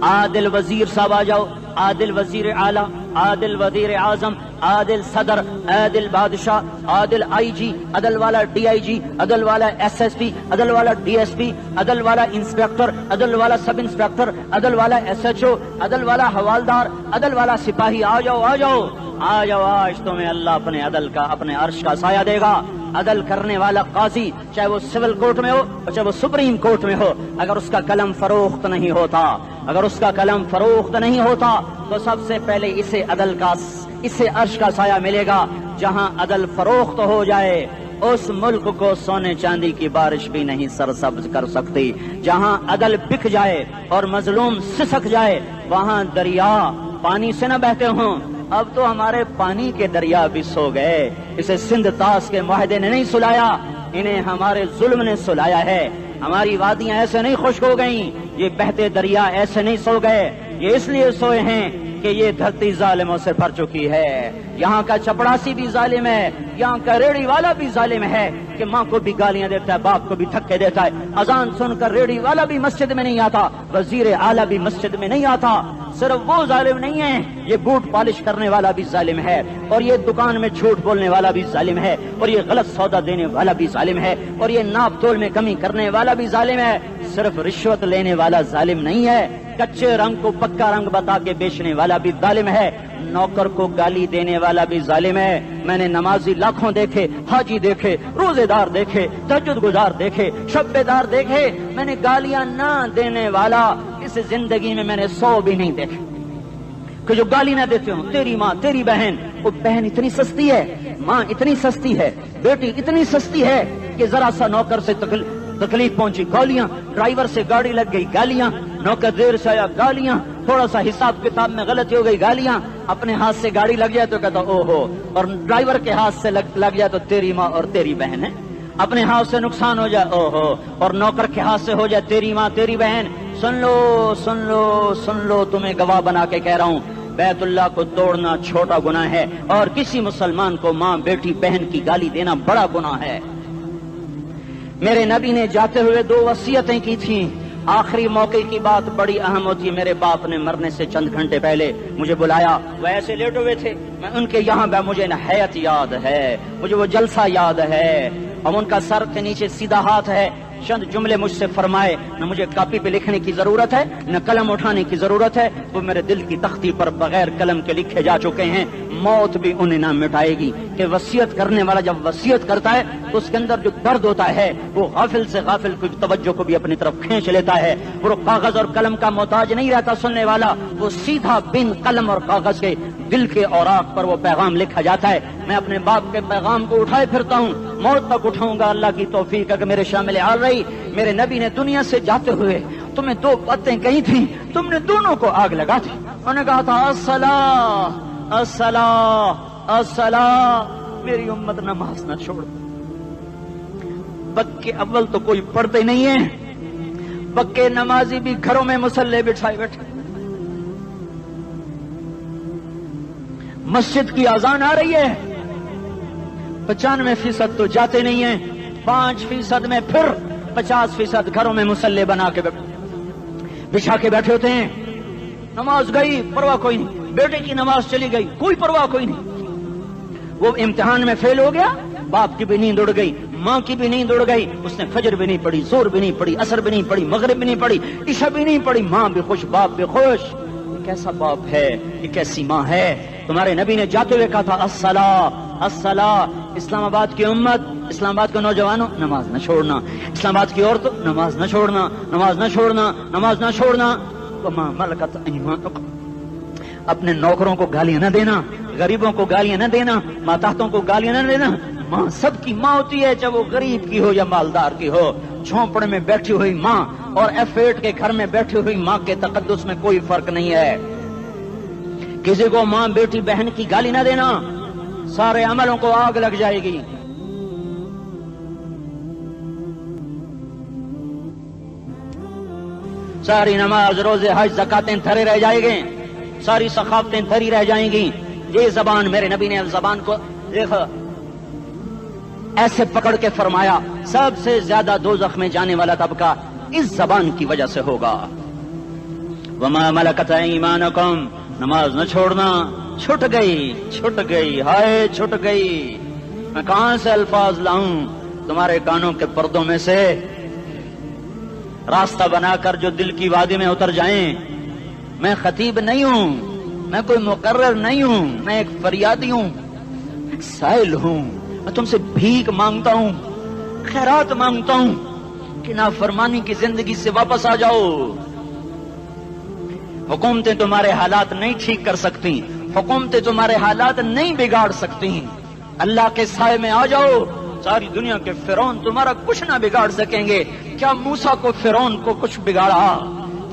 عادل وزیر صاحب آ جاؤ، عادل وزیر اعلیٰ، عادل وزیر اعظم، عادل صدر، عادل بادشاہ، عادل آئی جی، عدل والا ڈی آئی جی، عدل والا ایس ایس پی، عدل والا ڈی ایس پی، عدل والا انسپیکٹر، عدل والا سب انسپیکٹر، عدل والا ایس ایچ او، عدل والا حوالدار، عدل والا سپاہی. آ جاؤ آ جاؤ آ جاؤ، آج تمہیں اللہ اپنے عدل کا، اپنے عرش کا سایہ دے گا. عدل کرنے والا قاضی، چاہے وہ سول کورٹ میں ہو چاہے وہ سپریم کورٹ میں ہو، اگر اس کا قلم فروخت نہیں ہوتا، اگر اس کا قلم فروخت نہیں ہوتا تو سب سے پہلے اسے عدل کا، اسے عرش کا سایہ ملے گا. جہاں عدل فروخت ہو جائے اس ملک کو سونے چاندی کی بارش بھی نہیں سرسبز کر سکتی. جہاں عدل بک جائے اور مظلوم سسک جائے وہاں دریا پانی سے نہ بہتے ہوں. اب تو ہمارے پانی کے دریا بھی سو گئے. اسے سندھ طاس کے معاہدے نے نہیں سلایا، انہیں ہمارے ظلم نے سلایا ہے. ہماری وادیاں ایسے نہیں خشک ہو گئیں، یہ بہتے دریا ایسے نہیں سو گئے. یہ اس لیے سوئے ہیں کہ یہ دھرتی ظالموں سے بھر چکی ہے. یہاں کا چپڑاسی بھی ظالم ہے، یہاں کا ریڑھی والا بھی ظالم ہے کہ ماں کو بھی گالیاں دیتا ہے، باپ کو بھی دھکے دیتا ہے. اذان سن کر ریڑھی والا بھی مسجد میں نہیں آتا، وزیر اعلیٰ بھی مسجد میں نہیں آتا. صرف وہ ظالم نہیں ہے، یہ بوٹ پالش کرنے والا بھی ظالم ہے، اور یہ دکان میں جھوٹ بولنے والا بھی ظالم ہے، اور یہ غلط سودا دینے والا بھی ظالم ہے، اور یہ ناپ تول میں کمی کرنے والا بھی ظالم ہے. صرف رشوت لینے والا ظالم نہیں ہے، کچے رنگ کو پکا رنگ بتا کے بیچنے والا بھی ظالم ہے، نوکر کو گالی دینے والا بھی ظالم ہے. میں نے نمازی لاکھوں دیکھے، حاجی دیکھے، روزے دار دیکھے، تہجد گزار دیکھے، شب بیدار دیکھے. میں نے گالیاں نہ دینے والا اس زندگی میں نے 100 بھی نہیں دیکھے کہ جو گالی نہ دیتے ہوں. تیری ماں، تیری بہن، وہ بہن اتنی سستی ہے، ماں اتنی سستی ہے، بیٹی اتنی سستی ہے کہ ذرا سا نوکر سے تکلیف پہنچی گالیاں، ڈرائیور سے گاڑی لگ گئی گالیاں، نوکر دیر سے آیا گالیاں، تھوڑا سا حساب کتاب میں غلطی ہو گئی گالیاں. اپنے ہاتھ سے گاڑی لگ جائے تو کہتا او ہو، اور ڈرائیور کے ہاتھ سے لگ جائے تو تیری ماں اور تیری بہن ہے. اپنے ہاتھ سے نقصان ہو جائے او ہو، اور نوکر کے ہاتھ سے ہو جائے تیری ماں تیری بہن. سن لو سن لو سن لو، تمہیں گواہ بنا کے کہہ رہا ہوں، بیت اللہ کو توڑنا چھوٹا گناہ ہے، اور کسی مسلمان کو ماں، بیٹی، بہن کی گالی دینا بڑا گناہ ہے. میرے نبی نے جاتے ہوئے 2 وصیتیں کی تھیں. آخری موقع کی بات بڑی اہم ہوتی ہے. میرے باپ نے مرنے سے چند گھنٹے پہلے مجھے بلایا، وہ ایسے لیٹے ہوئے تھے، میں ان کے یہاں مجھے حیات یاد ہے، مجھے وہ جلسہ یاد ہے، اور ان کا سر کے نیچے سیدھا ہاتھ ہے. چند جملے مجھ سے فرمائے، نہ مجھے کاپی پہ لکھنے کی ضرورت ہے نہ قلم اٹھانے کی ضرورت ہے، وہ میرے دل کی تختی پر بغیر قلم کے لکھے جا چکے ہیں. موت بھی انہیں نہ مٹائے گی کہ وصیت کرنے والا جب وصیت کرتا ہے تو اس کے اندر جو درد ہوتا ہے وہ غافل سے غافل کی توجہ کو بھی اپنی طرف کھینچ لیتا ہے. وہ کاغذ اور قلم کا محتاج نہیں رہتا سننے والا، وہ سیدھا بن قلم اور کاغذ کے دل کے اوراق پر وہ پیغام لکھا جاتا ہے. میں اپنے باپ کے پیغام کو اٹھائے پھرتا ہوں، موت تک اٹھاؤں گا، اللہ کی توفیق ہے کہ میرے شامل حال رہی. میرے نبی نے دنیا سے جاتے ہوئے تمہیں 2 باتیں کہی تھیں، تم نے دونوں کو آگ لگا دی. انہوں نے کہا تھا الصلاۃ الصلاۃ الصلاۃ، میری امت نماز نہ چھوڑ. پکے اول تو کوئی پڑھتے نہیں ہے، پکے نمازی بھی گھروں میں مصلے بٹھائے بیٹھے. مسجد کی اذان آ رہی ہے، 95% تو جاتے نہیں ہیں، 5% میں پھر 50% گھروں میں مصلی بنا کے بچھا کے بیٹھے ہوتے ہیں. نماز گئی پرواہ کوئی نہیں، بیٹے کی نماز چلی گئی کوئی پرواہ کوئی نہیں. وہ امتحان میں فیل ہو گیا، باپ کی بھی نیند اڑ گئی، ماں کی بھی نیند اڑ گئی، اس نے فجر بھی نہیں پڑھی، زور بھی نہیں پڑھی، عصر بھی نہیں پڑھی، مغرب بھی نہیں پڑھی، عشاء بھی نہیں پڑھی. ماں بھی خوش باپ بھی خوش. یہ کیسا باپ ہے، یہ کیسی ماں ہے. تمہارے نبی نے جاتے ہوئے کہا تھا الصلاۃ الصلاۃ. اسلام آباد کی امت، اسلام آباد کے نوجوانوں نماز نہ چھوڑنا، اسلام آباد کی عورتوں نماز نہ چھوڑنا، نماز نہ چھوڑنا، نماز نہ چھوڑنا. وما ملکت ایمانکم، اپنے نوکروں کو گالیاں نہ دینا، غریبوں کو گالیاں نہ دینا، ماتحتوں کو گالیاں نہ دینا. ماں سب کی ماں ہوتی ہے، چاہے وہ غریب کی ہو یا مالدار کی ہو. جھونپڑے میں بیٹھی ہوئی ماں اور F8 کے گھر میں بیٹھی ہوئی ماں کے تقدس میں کوئی فرق نہیں ہے. کسی کو ماں بیٹی بہن کی گالی نہ دینا، سارے عملوں کو آگ لگ جائے گی. ساری نماز روزے حج زکاتیں دھرے رہ جائیں گے، ساری ثقافتیں دھری رہ جائیں گی. یہ زبان، میرے نبی نے زبان کو دیکھا ایسے پکڑ کے فرمایا سب سے زیادہ دوزخ میں جانے والا طبقہ اس زبان کی وجہ سے ہوگا. وما ملکت ایمانکم، نماز نہ چھوڑنا. چھٹ گئی ہائے چھٹ گئی. میں کہاں سے الفاظ لاؤں تمہارے کانوں کے پردوں میں سے، راستہ بنا کر جو دل کی وادی میں اتر جائیں. میں خطیب نہیں ہوں، میں کوئی مقرر نہیں ہوں، میں ایک فریادی ہوں، ایک سائل ہوں. میں تم سے بھیک مانگتا ہوں، خیرات مانگتا ہوں کہ نافرمانی کی زندگی سے واپس آ جاؤ. حکومتیں تمہارے حالات نہیں ٹھیک کر سکتی، حکومتیں تمہارے حالات نہیں بگاڑ سکتی. اللہ کے سائے میں آ جاؤ، ساری دنیا کے فرعون تمہارا کچھ نہ بگاڑ سکیں گے. کیا موسیٰ کو فرعون کو کچھ بگاڑا؟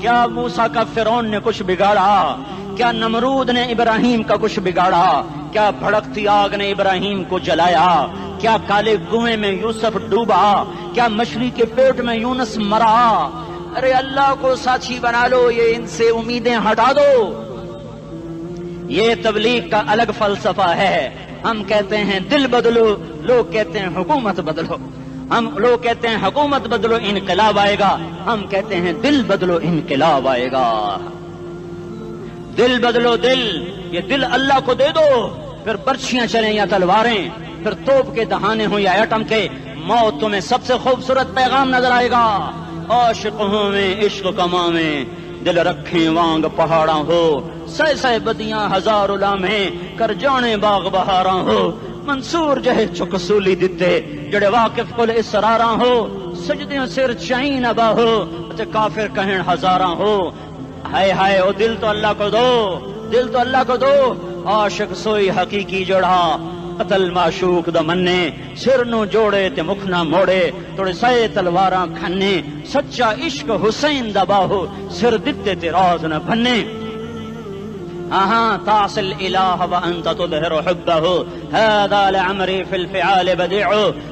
کیا موسیٰ کا فرعون نے کچھ بگاڑا؟ کیا نمرود نے ابراہیم کا کچھ بگاڑا؟ کیا بھڑکتی آگ نے ابراہیم کو جلایا؟ کیا کالے کنویں میں یوسف ڈوبا؟ کیا مچھلی کے پیٹ میں یونس مرا؟ ارے اللہ کو ساتھی بنا لو، یہ ان سے امیدیں ہٹا دو. یہ تبلیغ کا الگ فلسفہ ہے. ہم کہتے ہیں دل بدلو، لوگ کہتے ہیں حکومت بدلو. لوگ کہتے ہیں حکومت بدلو انقلاب آئے گا، ہم کہتے ہیں دل بدلو انقلاب آئے گا. دل بدلو، دل، یہ دل اللہ کو دے دو. پھر برچیاں چلیں یا تلواریں، پھر توپ کے دہانے ہوں یا ایٹم کے، موت تمہیں سب سے خوبصورت پیغام نظر آئے گا. عاشق ہوں میں عشق کما میں، دل رکھیں وانگ پہاڑاں ہو، سہ بدیاں ہزار لامیں کر جانے باغ بہاراں ہو. منصور جہے چکسولی دتے جڑے واقف کل اسراراں ہو، سجدیاں سر چائیں نبا ہو تے کافر کہیں ہزاراں ہو. ہائے ہائے او دل تو اللہ کو دو، دل تو اللہ کو دو. عاشق سوئی حقیقی جڑا، قتل معشوق دا مننے، سر نو جوڑے تے مکھ نہ موڑے، توڑے سائے تلواراں کھنے. سچا عشق حسین دا باہو، سر دتے تے راز نہ بھنے. تعصي الإله وأنت تظهر حبه، هذا لعمري في الفعال بديع،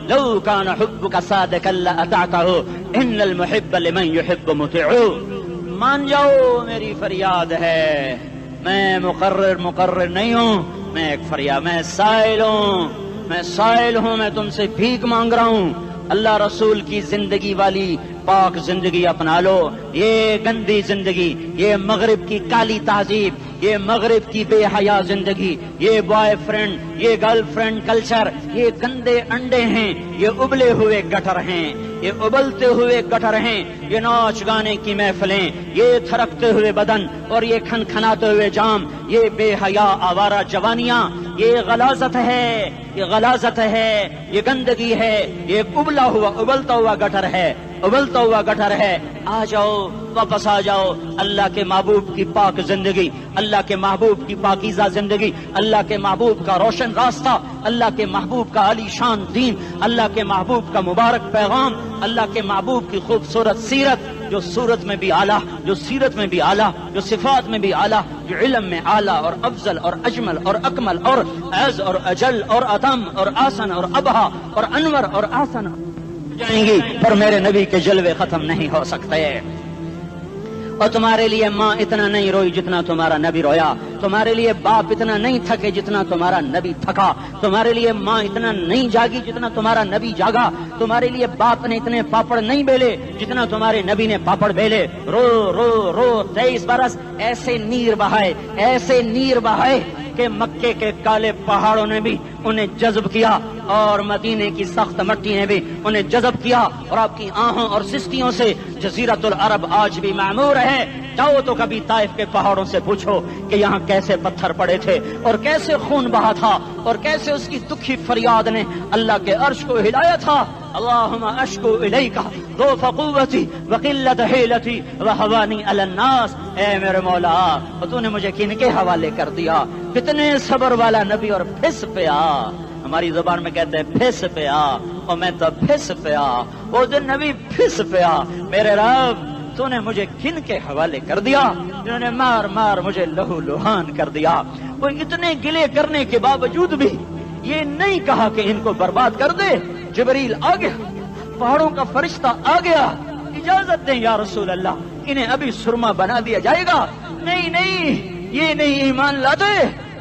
لو كان حبك صادقا لأطعته، إن المحب لمن يحب مطيع. مان جاؤ میری فریاد ہے، میں مقرر نہیں ہوں، میں ایک فریاد، میں سائل ہوں، میں تم سے بھیک مانگ رہا ہوں. اللہ رسول کی زندگی والی پاک زندگی اپنا لو. یہ گندی زندگی، یہ مغرب کی کالی تہذیب، یہ مغرب کی بے حیا زندگی، یہ بوائے فرینڈ، یہ گرل فرینڈ کلچر، یہ گندے انڈے ہیں، یہ ابلے ہوئے گٹر ہیں، یہ ابلتے ہوئے گٹر ہیں. یہ ناچ گانے کی محفلیں، یہ تھرکتے ہوئے بدن اور یہ کھنکھناتے ہوئے جام، یہ بے حیا آوارہ جوانیاں، یہ غلاظت ہے، یہ غلاظت ہے، یہ گندگی ہے، یہ ابلتا ہوا گٹر ہے، ابلتا ہوا گٹر ہے. آ جاؤ، واپس آ جاؤ. اللہ کے محبوب کی پاک زندگی، اللہ کے محبوب کی پاکیزہ زندگی، اللہ کے محبوب کا روشن راستہ، اللہ کے محبوب کا عالی شان دین، اللہ کے محبوب کا مبارک پیغام، اللہ کے محبوب کی خوبصورت سیرت، جو صورت میں بھی اعلیٰ، جو سیرت میں بھی اعلیٰ، جو صفات میں بھی اعلیٰ، جو علم میں اعلیٰ اور افضل اور اجمل اور اکمل اور اعز اور اجل اور اتم اور آسن اور ابہا اور انور اور آسن جائیں گی، پر میرے نبی کے جلوے ختم نہیں ہو سکتے. اور تمہارے لیے ماں اتنا نہیں روئی جتنا تمہارا نبی رویا، تمہارے لیے باپ اتنا نہیں تھکے جتنا تمہارا نبی تھکا، تمہارے لیے ماں اتنا نہیں جاگی جتنا تمہارا نبی جاگا، تمہارے لیے باپ نے اتنے پاپڑ نہیں بیلے جتنا تمہارے نبی نے پاپڑ بیلے۔ رو رو رو 23 برس ایسے نیر بہائے، ایسے نیر بہائے کہ مکے کے کالے پہاڑوں نے بھی انہیں جذب کیا اور مدینے کی سخت مٹی نے بھی انہیں جذب کیا، اور آپ کی آہوں اور سستیوں سے جزیرۃ العرب آج بھی معمور ہے۔ جاؤ تو کبھی طائف کے پہاڑوں سے پوچھو کہ یہاں کیسے پتھر پڑے تھے اور کیسے خون بہا تھا اور کیسے اس کی دکھی فریاد نے اللہ کے عرش کو ہلایا تھا۔ اللہم اشکو الیک ضعف قوتی وقلت حیلتی وہوانی علی الناس، اے میرے مولا تو نے مجھے کن کے حوالے کر دیا؟ کتنے صبر والا نبی اور پھس پیا، ہماری زبان میں کہتے ہیں پھس پیا، اور میں تو پھس پیا، وہ جو نبی پھس پیا، میرے رب تو نے مجھے کن کے حوالے کر دیا جنہوں نے مار مار مجھے لہو لہان کر دیا۔ وہ اتنے گلے کرنے کے باوجود بھی یہ نہیں کہا کہ ان کو برباد کر دے۔ جبریل آ گیا، پہاڑوں کا فرشتہ آ گیا، اجازت دیں یا رسول اللہ، انہیں ابھی سرما بنا دیا جائے گا۔ نہیں نہیں، یہ نہیں ایمان لاتے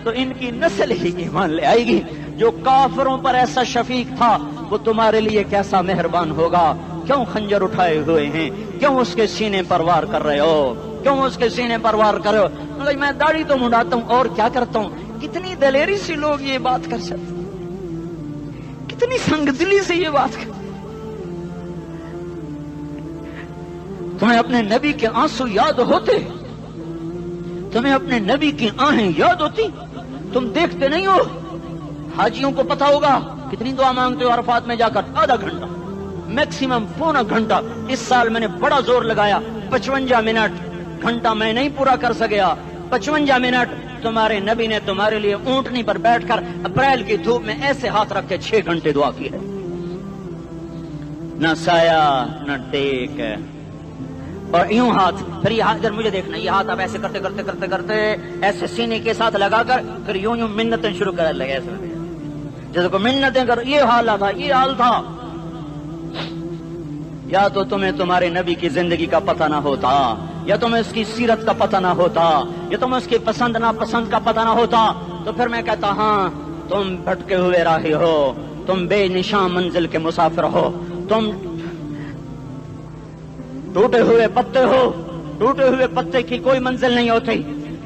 تو ان کی نسل ہی ایمان لے آئے گی۔ جو کافروں پر ایسا شفیق تھا وہ تمہارے لیے کیسا مہربان ہوگا۔ کیوں خنجر اٹھائے ہوئے ہیں؟ کیوں اس کے سینے پر وار کر رہے ہو؟ کیوں اس کے سینے پر وار کر رہے ہو؟ میں داڑھی تو منڈاتا ہوں اور کیا کرتا ہوں۔ کتنی دلیری سے لوگ یہ بات کر سکتے، کتنی سنگ دلی سے یہ بات کر۔ تمہیں اپنے نبی کے آنسو یاد ہوتے؟ تمہیں اپنے نبی کی آہیں یاد ہوتی؟ تم دیکھتے نہیں ہو؟ حاجیوں کو پتا ہوگا کتنی دعا مانگتے ہو عرفات میں جا کر؟ آدھا گھنٹہ، میکسیمم پونا گھنٹہ۔ اس سال میں نے بڑا زور لگایا، 55 منٹ، گھنٹہ میں نہیں پورا کر سکیا، 55 منٹ تمہارے نبی نے تمہارے لیے اونٹنی پر بیٹھ کر اپریل کی دھوپ میں ایسے ہاتھ رکھ کے 6 گھنٹے دعا کی ہے۔ نہ سایہ نہ ٹیک، اور یوں ہاتھ، پھر یہ ہاتھ ادھر مجھے دیکھنا، یہ ہاتھ اب ایسے کرتے کرتے کرتے کرتے ایسے سینے کے ساتھ لگا کر پھر یوں یوں منتیں شروع کر لگے، ایسے جیسے کو منتیں کر۔ یہ حال تھا، یہ حال تھا۔ یا تو تمہیں تمہارے نبی کی زندگی کا پتہ نہ ہوتا، یا تمہیں اس کی سیرت کا پتہ نہ ہوتا، یا تمہیں اس کی پسند ناپسند کا پتہ نہ ہوتا، تو پھر میں کہتا ہاں تم بھٹکے ہوئے راہی ہو، تم بے نشان منزل کے مسافر ہو، تم ٹوٹے ہوئے پتے ہو۔ ٹوٹے ہوئے پتے کی کوئی منزل نہیں ہوتی،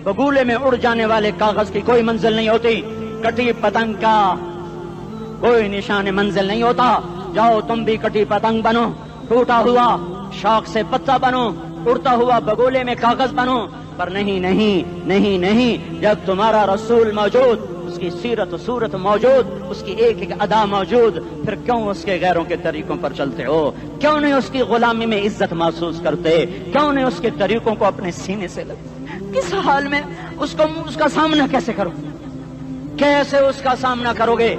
بگولے میں اڑ جانے والے کاغذ کی کوئی منزل نہیں ہوتی، کٹی پتنگ کا کوئی نشان منزل نہیں ہوتا۔ جاؤ تم بھی کٹی پتنگ بنو، ٹوٹا ہوا شاخ سے پتا بنو، اڑتا ہوا بگولے میں کاغذ بنو، پر نہیں نہیں نہیں نہیں، جب تمہارا رسول موجود، اس کی سیرت و صورت موجود، اس کی ایک ایک ادا موجود، پھر کیوں اس کے غیروں کے طریقوں پر چلتے ہو؟ کیوں نہیں اس کی غلامی میں عزت محسوس کرتے؟ کیوں نہیں اس کے طریقوں کو اپنے سینے سے لگتے؟ کس حال میں اس کا سامنا کیسے کرو؟ کیسے اس کا سامنا کرو گے؟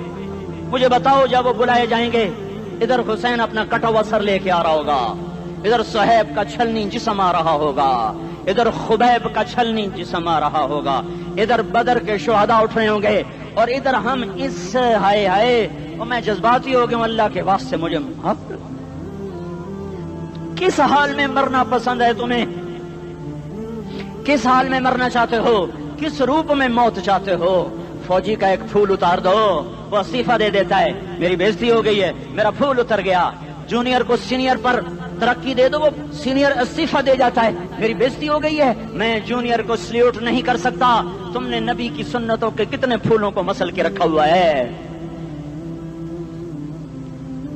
مجھے بتاؤ، جب وہ بلائے جائیں گے، ادھر حسین اپنا کٹا ہوا سر لے کے آ رہا ہوگا، ادھر صہیب کا چھلنی جسم آ رہا ہوگا، ادھر خبیب کا چھلنی جسم آ رہا ہوگا، ادھر بدر کے شہداء اٹھ رہے ہوں گے، اور ادھر ہم اس ہائے ہائے، اور میں جذباتی ہو گیا ہوں، اللہ کے واسطے مجھے معاف کر۔ کس حال میں مرنا پسند ہے تمہیں؟ کس حال میں مرنا چاہتے ہو؟ کس روپ میں موت چاہتے ہو؟ فوجی کا ایک پھول اتار دو، وہ استعفیٰ دے دیتا ہے، میری بےزتی ہو گئی ہے، میرا پھول اتر گیا۔ جونیئر کو سینئر پر ترقی دے دو، وہ سینئر استعفیٰ دے جاتا ہے، میری بےزتی ہو گئی ہے، میں جونیئر کو سلیوٹ نہیں کر سکتا۔ تم نے نبی کی سنتوں کے کتنے پھولوں کو مسل کے رکھا ہوا ہے؟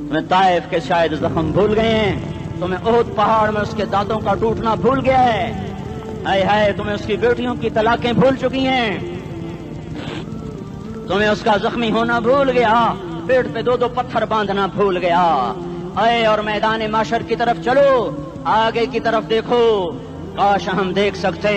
تمہیں طائف کے شاید زخم بھول گئے ہیں، تمہیں احد پہاڑ میں اس کے دانتوں کا ٹوٹنا بھول گیا ہے، ہائے ہائے تمہیں اس کی بیٹیوں کی طلاقیں بھول چکی ہیں، تمہیں اس کا زخمی ہونا بھول گیا، پیٹ پہ 2 پتھر باندھنا بھول گیا۔ آئے اور میدان معاشر کی طرف چلو، آگے کی طرف دیکھو۔ کاش ہم دیکھ سکتے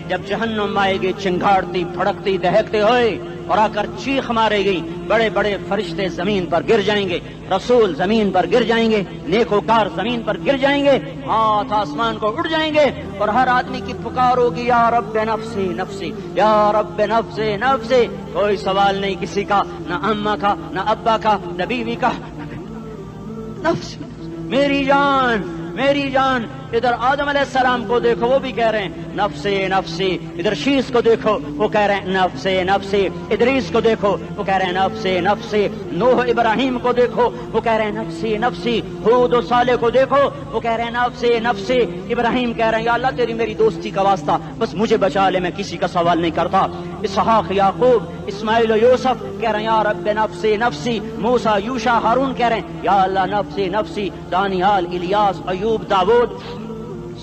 جب جہنم آئے گی چنگاڑتی پھڑکتی دہکتے ہوئے اور آ کر چیخ مارے گی، بڑے بڑے فرشتے زمین پر گر جائیں گے، رسول زمین پر گر جائیں گے، نیکوکار زمین پر گر جائیں گے، ہاتھ آسمان کو اڑ جائیں گے، اور ہر آدمی کی پکار ہوگی، یا رب نفسی نفسی، یا رب نفسی نفسی۔ کوئی سوال نہیں کسی کا، نہ اماں کا، نہ ابا کا، نہ بیوی کا، نفس میری جان میری جان۔ ادھر آدم علیہ السلام کو دیکھو وہ بھی کہہ رہے ہیں نفسی نفسی، ادھر شیس کو دیکھو وہ کہہ رہے ہیں نفسی نفسی، ادریس کو دیکھو وہ کہہ رہے ہیں نفسی نفسی، نوح ابراہیم کو دیکھو وہ کہہ رہے ہیں نفسی نفسی، ہود و صالح کو دیکھو وہ کہہ رہے ہیں نفسی نفسی، ابراہیم کہہ رہے ہیں یا اللہ تیری میری دوستی کا واسطہ بس مجھے بچا لے، میں کسی کا سوال نہیں کرتا، اسحاق یعقوب اسماعیل و یوسف کہہ رہے ہیں یا رب نفسی نفسی، موسیٰ یوشع ہارون کہہ رہے ہیں یا اللہ نفسی نفسی، دانیال الیاس ایوب داود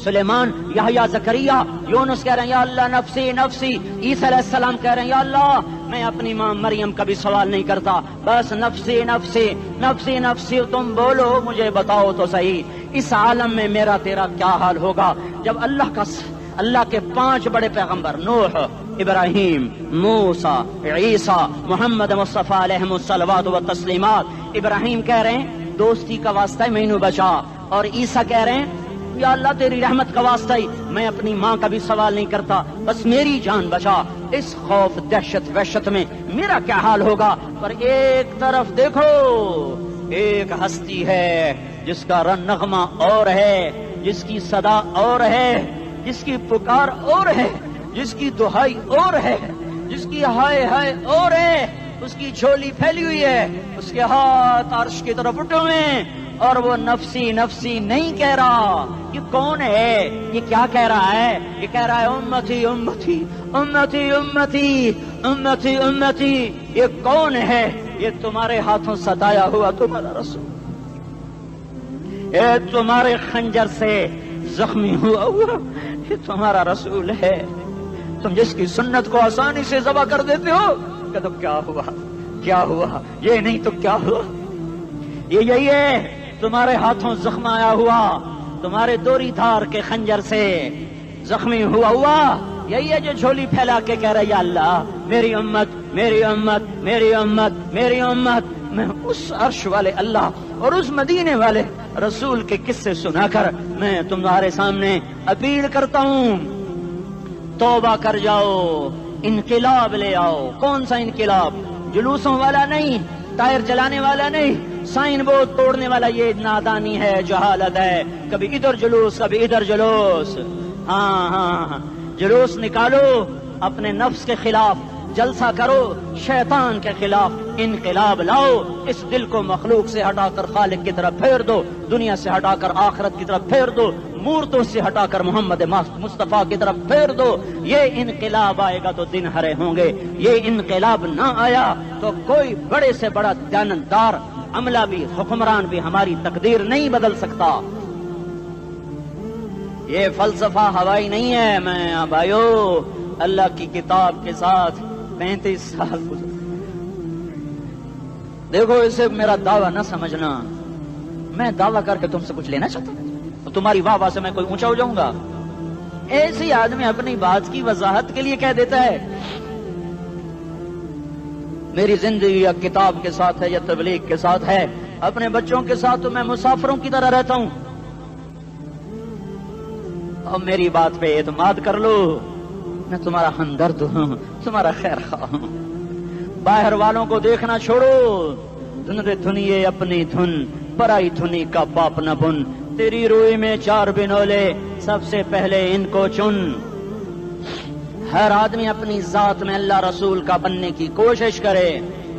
سلیمان یحییٰ زکریا یونس کہہ رہے ہیں یا اللہ نفسی نفسی، عیسیٰ علیہ السلام کہہ رہے ہیں یا اللہ میں اپنی ماں مریم کا بھی سوال نہیں کرتا بس نفسی نفسی نفسی نفسی، تم بولو مجھے بتاؤ تو صحیح اس عالم میں میرا تیرا کیا حال ہوگا جب اللہ کے 5 بڑے پیغمبر نوح ابراہیم موسیٰ عیسیٰ محمد مصطفیٰ علیہ الصلوات و تسلیمات، ابراہیم کہہ رہے ہیں دوستی کا واسطہ ہے مینوں بچا، اور عیسیٰ کہہ رہے ہیں یا اللہ تیری رحمت کا واسطہ ہی میں اپنی ماں کا بھی سوال نہیں کرتا بس میری جان بچا، اس خوف دہشت وحشت میں میرا کیا حال ہوگا۔ پر ایک طرف دیکھو ایک ہستی ہے جس کا نغمہ اور ہے، جس کی صدا اور ہے، جس کی پکار اور ہے، جس کی دہائی اور ہے، جس کی ہائے ہائے اور ہے، اس کی جھولی پھیلی ہوئی ہے، اس کے ہاتھ عرش کی طرف اٹھے ہوئے ہیں اور وہ نفسی نفسی نہیں کہہ رہا۔ یہ کون ہے؟ یہ کیا کہہ رہا ہے؟ یہ کہہ رہا ہے امتی امتی امتی امتی امتی امتی۔ یہ کون ہے؟ یہ تمہارے ہاتھوں ستایا ہوا تمہارا رسول، یہ تمہارے خنجر سے زخمی ہوا یہ تمہارا رسول ہے، تم جس کی سنت کو آسانی سے ذبح کر دیتے ہو کہ تو کیا ہوا کیا ہوا، یہ نہیں تو کیا ہوا، یہ یہی ہے تمہارے ہاتھوں زخم آیا ہوا، تمہارے دوری دھار کے خنجر سے زخمی ہوا یہی ہے جو جھولی پھیلا کے کہہ رہا ہے یا اللہ میری امت میری امت میری امت میری امت۔ میں اس عرش والے اللہ اور اس مدینے والے رسول کے قصے سنا کر میں تمہارے سامنے اپیل کرتا ہوں توبہ کر جاؤ، انقلاب لے آؤ۔ کون سا انقلاب؟ جلوسوں والا نہیں، ٹائر چلانے والا نہیں، سائن بورڈ توڑنے والا، یہ نادانی ہے، جہالت ہے، کبھی ادھر جلوس کبھی ادھر جلوس۔ ہاں جلوس نکالو اپنے نفس کے خلاف، جلسہ کرو شیطان کے خلاف، انقلاب لاؤ، اس دل کو مخلوق سے ہٹا کر خالق کی طرف پھیر دو، دنیا سے ہٹا کر آخرت کی طرف پھیر دو، مورتوں سے ہٹا کر محمد مصطفیٰ کی طرف پھیر دو۔ یہ انقلاب آئے گا تو دن ہرے ہوں گے، یہ انقلاب نہ آیا تو کوئی بڑے سے بڑا دیانتدار عملہ بھی حکمران بھی ہماری تقدیر نہیں بدل سکتا۔ یہ فلسفہ ہوائی نہیں ہے۔ میں بھائیو اللہ کی کتاب کے ساتھ 35 سال گزر، دیکھو اسے میرا دعویٰ نہ سمجھنا، میں دعویٰ کر کے تم سے کچھ لینا چاہتا ہوں تو تمہاری واہ واہ سے میں کوئی اونچا ہو جاؤں گا؟ ایسی آدمی اپنی بات کی وضاحت کے لیے کہہ دیتا ہے میری زندگی یا کتاب کے ساتھ ہے یا تبلیغ کے ساتھ ہے، اپنے بچوں کے ساتھ تو میں مسافروں کی طرح رہتا ہوں، اب میری بات پہ اعتماد کر لو، میں تمہارا ہمدرد ہوں، تمہارا خیر خواہ ہوں۔ باہر والوں کو دیکھنا چھوڑو، دھندے دھنیے اپنی دھن، پرائی دھنی کا پاپ نہ بن، تیری روئی میں 4 بنولے، سب سے پہلے ان کو چن۔ ہر آدمی اپنی ذات میں اللہ رسول کا بننے کی کوشش کرے،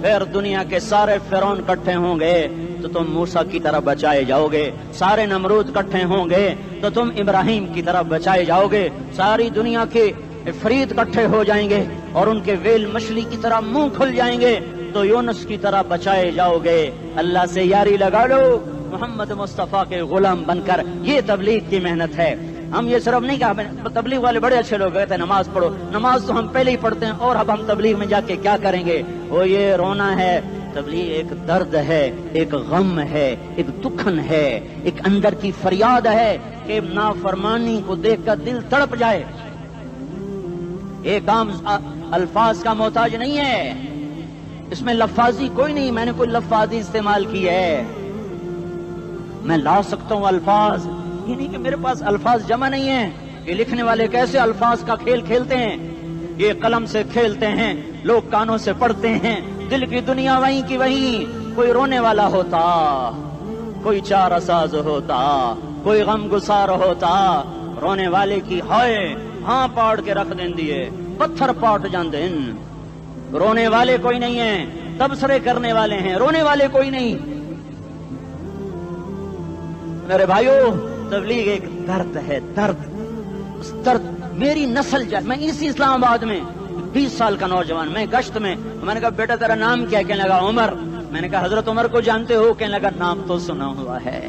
پھر دنیا کے سارے فرعون اکٹھے ہوں گے تو تم موسیٰ کی طرف بچائے جاؤ گے، سارے نمرود اکٹھے ہوں گے تو تم ابراہیم کی طرف بچائے جاؤ گے، ساری دنیا کے افریت اکٹھے ہو جائیں گے اور ان کے ویل مچھلی کی طرح منہ کھل جائیں گے تو یونس کی طرح بچائے جاؤ گے۔ اللہ سے یاری لگا لو، محمد مصطفیٰ کے غلام بن کر، یہ تبلیغ کی محنت ہے۔ ہم یہ صرف نہیں کہا تبلیغ والے بڑے اچھے لوگ کہتے ہیں نماز پڑھو، نماز تو ہم پہلے ہی پڑھتے ہیں اور اب ہم تبلیغ میں جا کے کیا کریں گے؟ وہ یہ رونا ہے، تبلیغ ایک درد ہے، ایک غم ہے، ایک دکھن ہے، ایک اندر کی فریاد ہے کہ نافرمانی کو دیکھ کر دل تڑپ جائے۔ ایک عام الفاظ کا محتاج نہیں ہے، اس میں لفاظی کوئی نہیں، میں نے کوئی لفاظی استعمال کی ہے، میں لا سکتا ہوں الفاظ، یہ نہیں کہ میرے پاس الفاظ جمع نہیں ہیں۔ یہ لکھنے والے کیسے الفاظ کا کھیل کھیلتے ہیں، یہ قلم سے کھیلتے ہیں، لوگ کانوں سے پڑھتے ہیں، دل کی دنیا وہیں کی وہیں، کوئی رونے والا ہوتا، کوئی چارہ ساز ہوتا، کوئی غم گسار ہوتا رونے والے کی ہائے ہاں پاڑ کے رکھ دیں دیے پتھر پاٹ جاندے رونے والے کوئی نہیں ہیں تبصرے کرنے والے ہیں رونے والے کوئی نہیں میرے بھائیو تبلیغ ایک درد ہے درد اس درد میری نسل جائے میں اسی اسلام آباد میں 20 سال کا نوجوان میں گشت میں نے کہا بیٹا تیرا نام کیا کہنے لگا عمر میں نے کہا حضرت عمر کو جانتے ہو کہنے لگا نام تو سنا ہوا ہے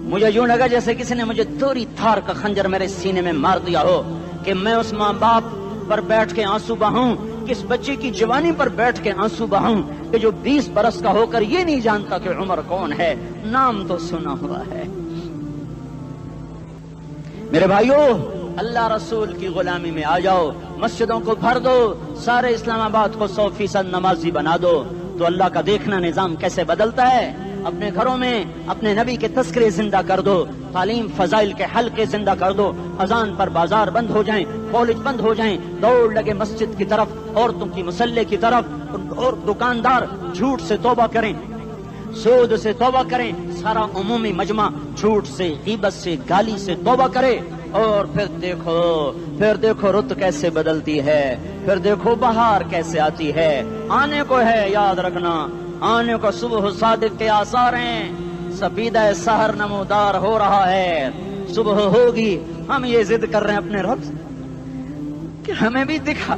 مجھے یوں لگا جیسے کسی نے مجھے دوری تھار کا خنجر میرے سینے میں مار دیا ہو کہ میں اس ماں باپ پر بیٹھ کے آنسو بہاؤں کس بچے کی جوانی پر بیٹھ کے آنسو بہاؤں کہ جو 20 برس کا ہو کر یہ نہیں جانتا کہ عمر کون ہے نام تو سنا ہوا ہے میرے بھائیو اللہ رسول کی غلامی میں آ جاؤ مسجدوں کو بھر دو سارے اسلام آباد کو 100% نمازی بنا دو تو اللہ کا دیکھنا نظام کیسے بدلتا ہے اپنے گھروں میں اپنے نبی کے تذکرے زندہ کر دو تعلیم فضائل کے حلقے زندہ کر دو اذان پر بازار بند ہو جائیں کالج بند ہو جائیں دوڑ لگے مسجد کی طرف عورتوں کی مسلح کی طرف اور دکاندار جھوٹ سے توبہ کریں سود سے توبہ کریں سارا عمومی مجمع جھوٹ سے غیبت سے گالی سے توبہ کرے اور پھر دیکھو رت کیسے بدلتی ہے پھر دیکھو بہار کیسے آتی ہے آنے کو ہے یاد رکھنا آنے کو صبح صادق کے آثار ہیں سپیدہ سحر نمودار ہو رہا ہے صبح ہوگی ہم یہ ضد کر رہے ہیں اپنے رب کہ ہمیں بھی دکھا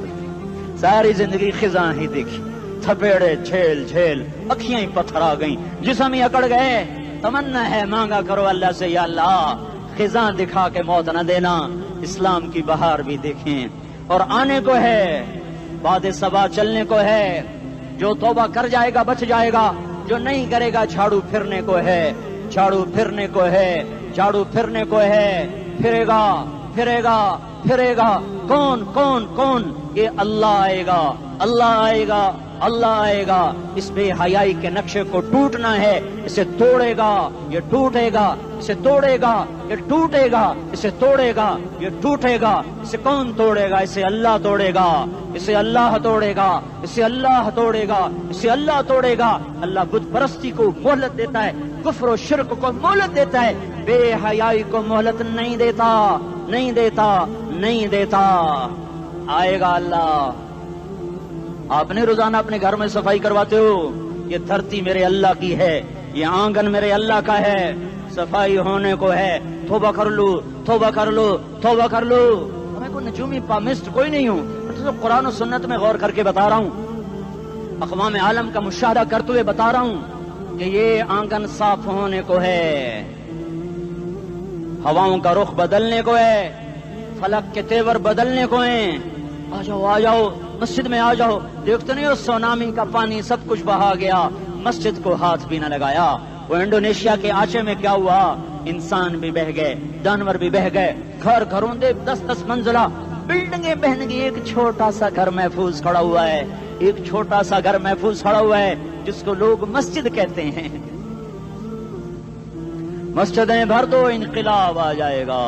ساری زندگی خزاں ہی دیکھی تھپیڑے جھیل جھیل اکھیاں ہی پتھر آ گئیں جسم ہی اکڑ گئے تمنا ہے مانگا کرو اللہ سے یا اللہ خزاں دکھا کے موت نہ دینا اسلام کی بہار بھی دیکھیں اور آنے کو ہے باد صبا چلنے کو ہے جو توبہ کر جائے گا بچ جائے گا جو نہیں کرے گا جھاڑو پھرنے کو ہے جھاڑو پھرنے کو ہے جھاڑو پھرنے کو ہے پھرے گا پھرے گا پھرے گا کون کون کون یہ اللہ آئے گا اللہ آئے گا اللہ آئے گا اس بے حیائی کے نقشے کو ٹوٹنا ہے اسے توڑے گا یہ ٹوٹے گا اسے توڑے گا یہ ٹوٹے گا اسے توڑے گا یہ ٹوٹے گا اسے کون توڑے گا اسے اللہ توڑے گا اسے اللہ توڑے گا اسے اللہ توڑے گا اسے اللہ توڑے گا اللہ بت پرستی کو مہلت دیتا ہے کفر و شرک کو مہلت دیتا ہے بے حیائی کو مہلت نہیں دیتا نہیں دیتا نہیں دیتا آئے گا اللہ آپ نے روزانہ اپنے گھر میں صفائی کرواتے ہو یہ دھرتی میرے اللہ کی ہے یہ آنگن میرے اللہ کا ہے صفائی ہونے کو ہے توبہ کر لو توبہ کر لو توبہ کر لو میں کوئی نجومی پامسٹ کوئی نہیں ہوں تو قرآن و سنت میں غور کر کے بتا رہا ہوں اقوام عالم کا مشاہدہ کرتے ہوئے بتا رہا ہوں کہ یہ آنگن صاف ہونے کو ہے ہواؤں کا رخ بدلنے کو ہے فلک کے تیور بدلنے کو ہیں آ جاؤ مسجد میں آ جاؤ دیکھتے نہیں ہو سونامی کا پانی سب کچھ بہا گیا مسجد کو ہاتھ بھی نہ لگایا وہ انڈونیشیا کے آچے میں کیا ہوا انسان بھی بہ گئے جانور بھی بہ گئے گھر گھروں دے 10 منزلہ بلڈنگیں بہن گئی ایک چھوٹا سا گھر محفوظ کھڑا ہوا ہے ایک چھوٹا سا گھر محفوظ کھڑا ہوا ہے جس کو لوگ مسجد کہتے ہیں مسجدیں بھر دو انقلاب آ جائے گا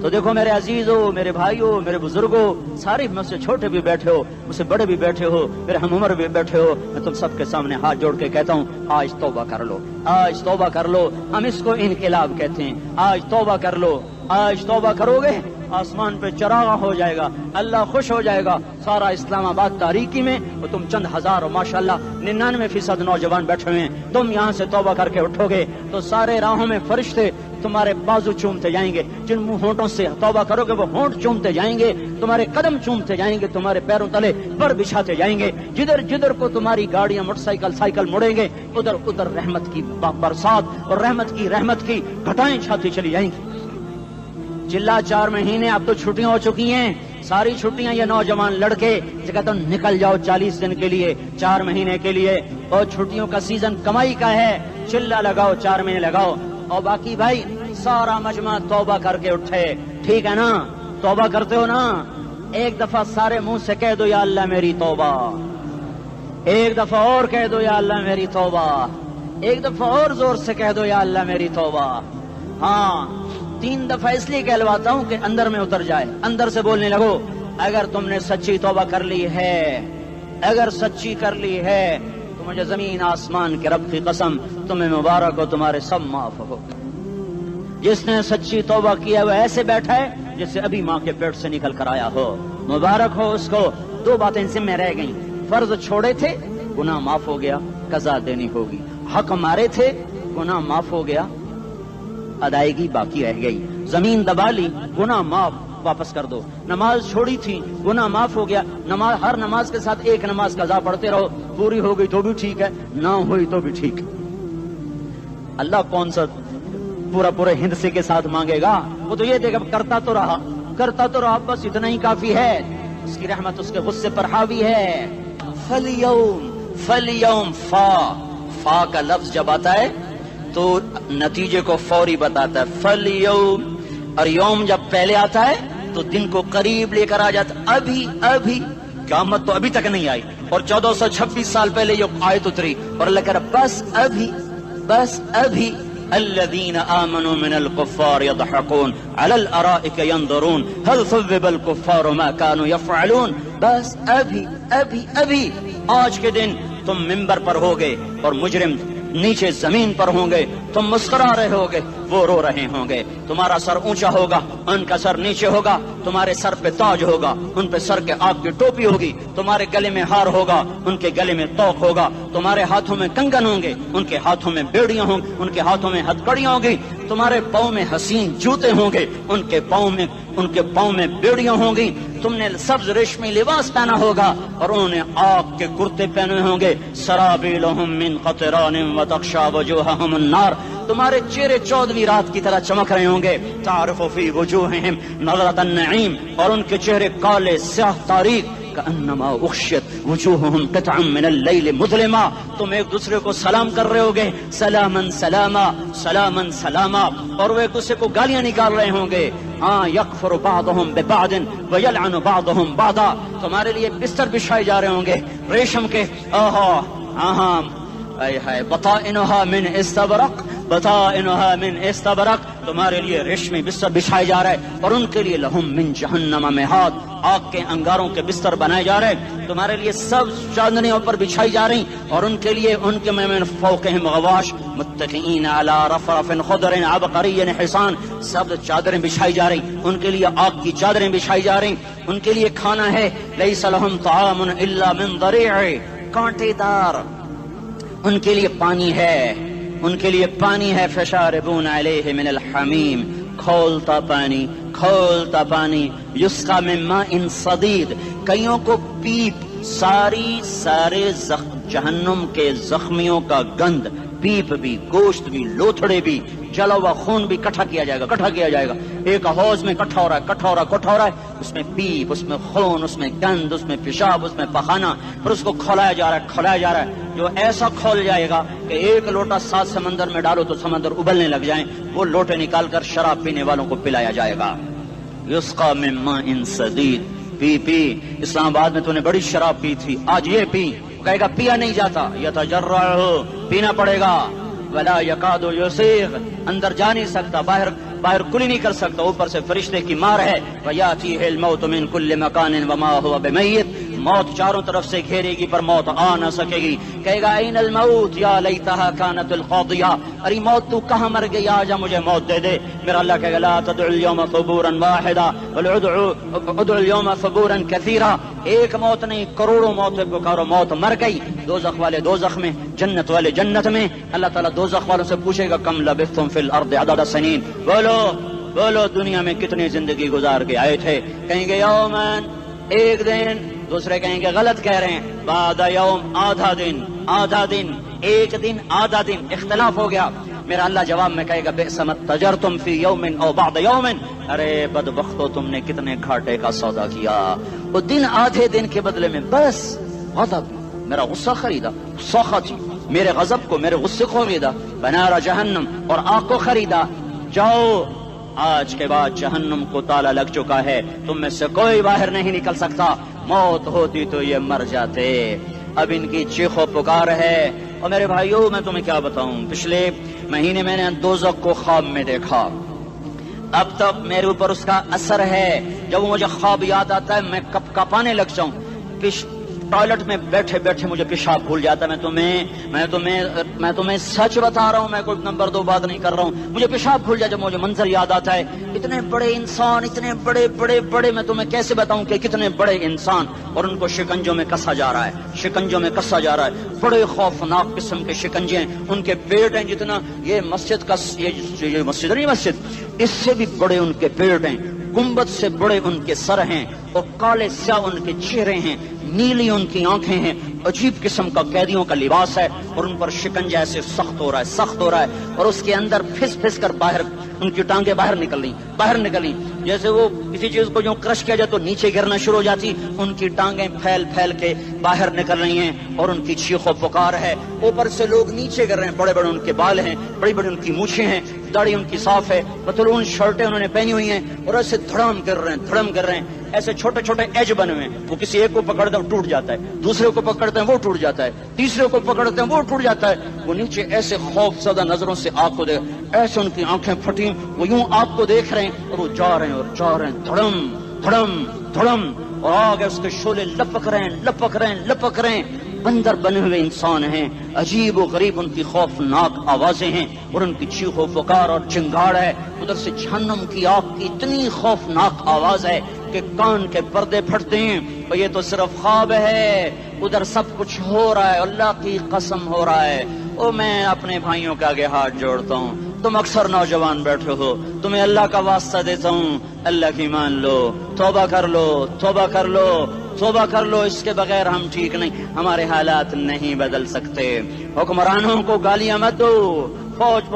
تو دیکھو میرے عزیزوں میرے بھائیوں میرے بزرگوں سارے مجھ سے چھوٹے بھی بیٹھے ہو مجھ سے بڑے بھی بیٹھے ہو میرے ہم عمر بھی بیٹھے ہو میں تم سب کے سامنے ہاتھ جوڑ کے کہتا ہوں آج توبہ کر لو آج توبہ کر لو ہم اس کو انقلاب کہتے ہیں آج توبہ کر لو آج توبہ کرو گے آسمان پہ چراغاں ہو جائے گا اللہ خوش ہو جائے گا سارا اسلام آباد تاریکی میں اور تم چند ہزار اور ماشاءاللہ 99% نوجوان بیٹھے ہوئے ہیں تم یہاں سے توبہ کر کے اٹھو گے تو سارے راہوں میں فرشتے تمہارے بازو چومتے جائیں گے جن منہ ہونٹوں سے توبہ کرو گے وہ ہونٹ چومتے جائیں گے تمہارے قدم چومتے جائیں گے تمہارے پیروں تلے پر بچھاتے جائیں گے جدھر جدھر کو تمہاری گاڑیاں موٹر سائیکل سائیکل مڑیں گے ادھر ادھر رحمت کی برسات اور رحمت کی گھٹائیں چھاتی چلی جائیں گی چلا 4 مہینے اب تو چھٹیاں ہو چکی ہیں ساری چھٹیاں یہ نوجوان لڑکے جگہ تو نکل جاؤ 40 دن کے لیے 4 مہینے کے لیے اور چھٹیوں کا سیزن کمائی کا ہے چلا لگاؤ 4 مہینے لگاؤ اور باقی بھائی سارا مجمع توبہ کر کے اٹھے ٹھیک ہے نا توبہ کرتے ہو نا ایک دفعہ سارے منہ سے کہہ دو یا اللہ میری توبہ ایک دفعہ اور کہہ دو یا اللہ میری توبہ ایک دفعہ اور زور سے کہہ دو یا اللہ میری توبہ ہاں 3 دفعہ اس لیے کہلواتا ہوں کہ اندر میں اتر جائے اندر سے بولنے لگو اگر تم نے سچی توبہ کر لی ہے اگر سچی کر لی ہے تو مجھے زمین آسمان کے رب کی قسم تمہیں مبارک ہو تمہارے سب معاف ہو جس نے سچی توبہ کیا وہ ایسے بیٹھا ہے جیسے ابھی ماں کے پیٹ سے نکل کر آیا ہو. مبارک ہو اس کو. 2 باتیں ذمہ رہ گئیں. فرض چھوڑے تھے، گناہ معاف ہو گیا، قضا دینی ہوگی. حق مارے تھے، گناہ معاف ہو گیا، ادائیگی باقی رہ گئی. زمین دبا لی، گناہ معاف، واپس کر دو. نماز چھوڑی تھی، گناہ معاف ہو گیا. نماز، ہر نماز کے ساتھ ایک نماز قضا پڑھتے رہو، پوری ہو گئی تو بھی ٹھیک ہے، نہ ہوئی تو بھی ٹھیک ہے. اللہ کون سا پورے ہند سے کے ساتھ مانگے گا؟ وہ تو یہ دیکھا کرتا تو رہا، بس اتنا ہی کافی ہے. اس کی رحمت اس کے غصے پر حاوی ہے. فَالْيَوْمِ فا کا لفظ جب آتا ہے تو نتیجے کو فوری بتاتا ہے. فَالْيَوْمِ، اور یوم جب پہلے آتا ہے تو دن کو قریب لے کر آ جاتا. ابھی قیامت تو ابھی تک نہیں آئی، اور 1426 سال پہلے یہ آیت اتری، اور اللہ کہہ رہا بس ابھی الذين آمنوا من الكفار يضحكون على الارائك ينظرون هل ثوب الكفار ما كانوا يفعلون. بس ابھی آج کے دن تم منبر پر ہوگے اور مجرم نیچے زمین پر ہوں گے، تم مسکرا رہے ہوگے، وہ رو رہے ہوں گے. تمہارا سر اونچا ہوگا، ان کا سر نیچے ہوگا. تمہارے سر پہ تاج ہوگا، ان پہ سر کے آگ کی ٹوپی ہوگی. تمہارے گلے میں ہار ہوگا، ان کے گلے میں توق ہوگا. تمہارے ہاتھوں میں کنگن ہوں گے، ان کے ہاتھوں میں بیڑیاں ہوں گی، ان کے ہاتھوں میں ہتکڑیاں ہوں گی. تمہارے پاؤں میں حسین جوتے ہوں گے، ان کے پاؤں میں بیڑیاں ہوں گی. تم نے سبز ریشمی لباس پہنا ہوگا اور انہوں نے آگ کے کرتے پہنے ہوں گے. سرابیلہم من قطران وتغشا وجوہہم النار. تمہارے چہرے 14ویں رات کی طرح چمک رہے ہوں گے. تعرف فی وجوہہم نظرۃ النعیم، اور ان کے چہرے کالے سیاہ تاریک. کأنما اغشیت وجوہہم قطعا من اللیل مظلما. تم ایک دوسرے کو سلام کر رہے ہوگے، سلامن سلاما سلامن سلاما، اور وہ ایک دوسرے کو گالیاں نکال رہے ہوں گے. ہاں یکفر بعضهم ببعض ویلعن بعضهم بعضا. تمہارے لیے بستر بچھائے جا رہے ہوں گے ریشم کے. بطائنها من استبرق، تمہارے لیے ریشمی بستر بچھائے جا رہے، اور ان کے لیے لہم من جہنم مہاد، آگ کے انگاروں کے بستر بنائے جا رہے. تمہارے لیے سب چادریں پر بچھائی جا رہی، اور ان کے لیے ان کے من فوقہم غواش متکئین علی رفرف خضر عبقری حصان. سب چادریں بچھائی جا رہی، ان کے لیے آگ کی چادریں بچھائی جا رہی. ان کے لیے کھانا ہے لیس لہم طعام الا من ضریع، کانٹے دار. ان کے لیے پانی ہے، فشاربون علیہ من الحمیم، کھولتا پانی. یسقا من ماء صدید، کئیوں کو پیپ، سارے جہنم کے زخمیوں کا گند، پیپ بھی، گوشت بھی، لوتھڑے بھی، جلا ہوا خون بھی کٹھا کیا جائے گا. ایک حوض میں کٹھا ہو رہا ہے، اس میں پیپ، اس میں خون، اس میں گند، اس میں پیشاب، اس میں پخانہ، پھر اس کو کھولایا جا رہا ہے. جو ایسا کھول جائے گا کہ 1 لوٹا 7 سمندر میں ڈالو تو سمندر ابلنے لگ جائیں، وہ لوٹے نکال کر شراب پینے والوں کو پلایا جائے گا. یسقا من ماء صدید. پی اسلام آباد میں تو نے بڑی شراب پی تھی، آج یہ پی. کہے گا پیا نہیں جاتا، یتجرعہ، پینا پڑے گا. ولا یکاد یسیغ، اندر جا نہیں سکتا، باہر کلی نہیں کر سکتا، اوپر سے فرشتے کی مار ہے. ویاتیہ الموت من کل مکان وما هو بمیت، موت چاروں طرف سے گھیرے گی پر موت آ نہ سکے گی. کہے گا این الموت یا لیتہا کانت القاضیہ، ارے موت تو کہاں مر گئی، آجا مجھے موت دے دے. میرا اللہ کہے گا لا تدعو اليوم ثبورا واحدا بل ادعو اليوم ثبورا کثیرا. ایک موت نہیں، کروڑوں موت پکارو. موت مر گئی، دوزخ والے دوزخ میں، جنت والے جنت میں. اللہ تعالیٰ دوزخ والوں سے پوچھے گا کم لبثتم فی الارض عدد سنین، بولو دنیا میں کتنی زندگی گزار کے آئے تھے. کہیں گے یومن، ایک دن. دوسرے کہیں گے غلط کہہ رہے ہیں، بعد یوم، آدھا دن، ایک دن، آدھا دن. اختلاف ہو گیا. میرا اللہ جواب میں کہے گا بئس ما تجرتم فی یوم او بعد یوم، ارے بدبختو تم نے کتنے گھاٹے کا سودا کیا. وہ دن، آدھے دن کے بدلے میں بس غضب، میرا غصہ خریدا، سخط، میرے غضب کو، میرے غصے کو خریدا. بنار جہنم، اور آگ کو خریدا. جاؤ، آج کے بعد جہنم کو تالا لگ چکا ہے، تم میں سے کوئی باہر نہیں نکل سکتا. موت ہوتی تو یہ مر جاتے. اب ان کی چیخ و پکار ہے. اور میرے بھائیوں، میں تمہیں کیا بتاؤں، پچھلے مہینے میں نے دوزخ کو خواب میں دیکھا. اب تک میرے اوپر اس کا اثر ہے. جب مجھے خواب یاد آتا ہے میں کپانے لگ جاؤں. ٹوائلٹ میں بیٹھے بیٹھے مجھے پیشاب بھول جاتا ہے. میں تمہیں سچ بتا رہا ہوں, میں کوئی نمبر 2 بات نہیں کر رہا ہوں. مجھے پیشاب بھول جاتا ہے, مجھے منظر یاد آتا ہے. اتنے بڑے انسان, اتنے بڑے بڑے بڑے, میں تمہیں کیسے بتاؤں کہ کتنے بڑے انسان, اور ان کو شکنجوں میں کسا جا رہا ہے, شکنجوں میں کسا جا رہا ہے. بڑے خوفناک قسم کے شکنجے ہیں. ان کے پیٹ ہیں جتنا یہ مسجد کا, یہ مسجد نہیں, مسجد اس سے بھی بڑے ان کے پیٹ ہیں. گنبد سے بڑے ان کے سر ہیں, اور کالے سیاہ ان کے چہرے ہیں, نیلی ان کی آنکھیں ہیں. عجیب قسم کا قیدیوں کا لباس ہے, اور ان پر شکنجہ ایسے سخت ہو رہا ہے, سخت ہو رہا ہے. اور اس کے اندر پھس پھس کر باہر ان کی ٹانگیں باہر نکلی, جیسے وہ کسی چیز کو جو کرش کیا جائے تو نیچے گرنا شروع ہو جاتی. ان کی ٹانگیں پھیل پھیل کے باہر نکل رہی ہیں, اور ان کی چیخ و پکار ہے. اوپر سے لوگ نیچے گر رہے ہیں. بڑے بڑے ان کے بال ہیں, بڑی بڑی ان کی مونچھیں ہیں, داڑھی ان کی صاف ہے, پتلون شرٹیں انہوں نے پہنی ہوئی ہیں, اور ایسے دھڑام گر رہے ہیں. ایسے چھوٹے چھوٹے ایج بنے ہوئے ہیں. وہ کسی ایک کو پکڑتے ہیں وہ ٹوٹ جاتا ہے, دوسرے کو پکڑتے ہیں وہ ٹوٹ جاتا ہے, تیسرے کو پکڑتے ہیں وہ ٹوٹ جاتا ہے. وہ نیچے ایسے خوف زدہ نظروں سے آپ کو دیکھ, ایسے ان کی آنکھیں پھٹی, وہ یوں آپ کو دیکھ رہے ہیں, اور وہ جا رہے ہیں, دھڑم دھڑم دھڑم, اور آگے اس کے شعلے لپک رہے ہیں. بندر بنے ہوئے انسان ہیں, عجیب و غریب ان کی خوفناک آوازیں ہیں, اور ان کی چیخ و پکار اور چنگاڑ ہے. ادھر سے جہنم کی آگ کی اتنی خوفناک آواز ہے کہ کان کے پردے پھٹتے ہیں. اور یہ تو صرف خواب ہے, ادھر سب کچھ ہو رہا ہے, اللہ کی قسم ہو رہا ہے. میں اپنے بھائیوں کے آگے ہاتھ جوڑتا ہوں, تم اکثر نوجوان بیٹھے ہو, تمہیں اللہ کا واسطہ دیتا ہوں, اللہ کی مان لو, توبہ کر لو. اس کے بغیر ہم ٹھیک نہیں, ہمارے حالات نہیں بدل سکتے. حکمرانوں کو گالیاں مت دو, فوج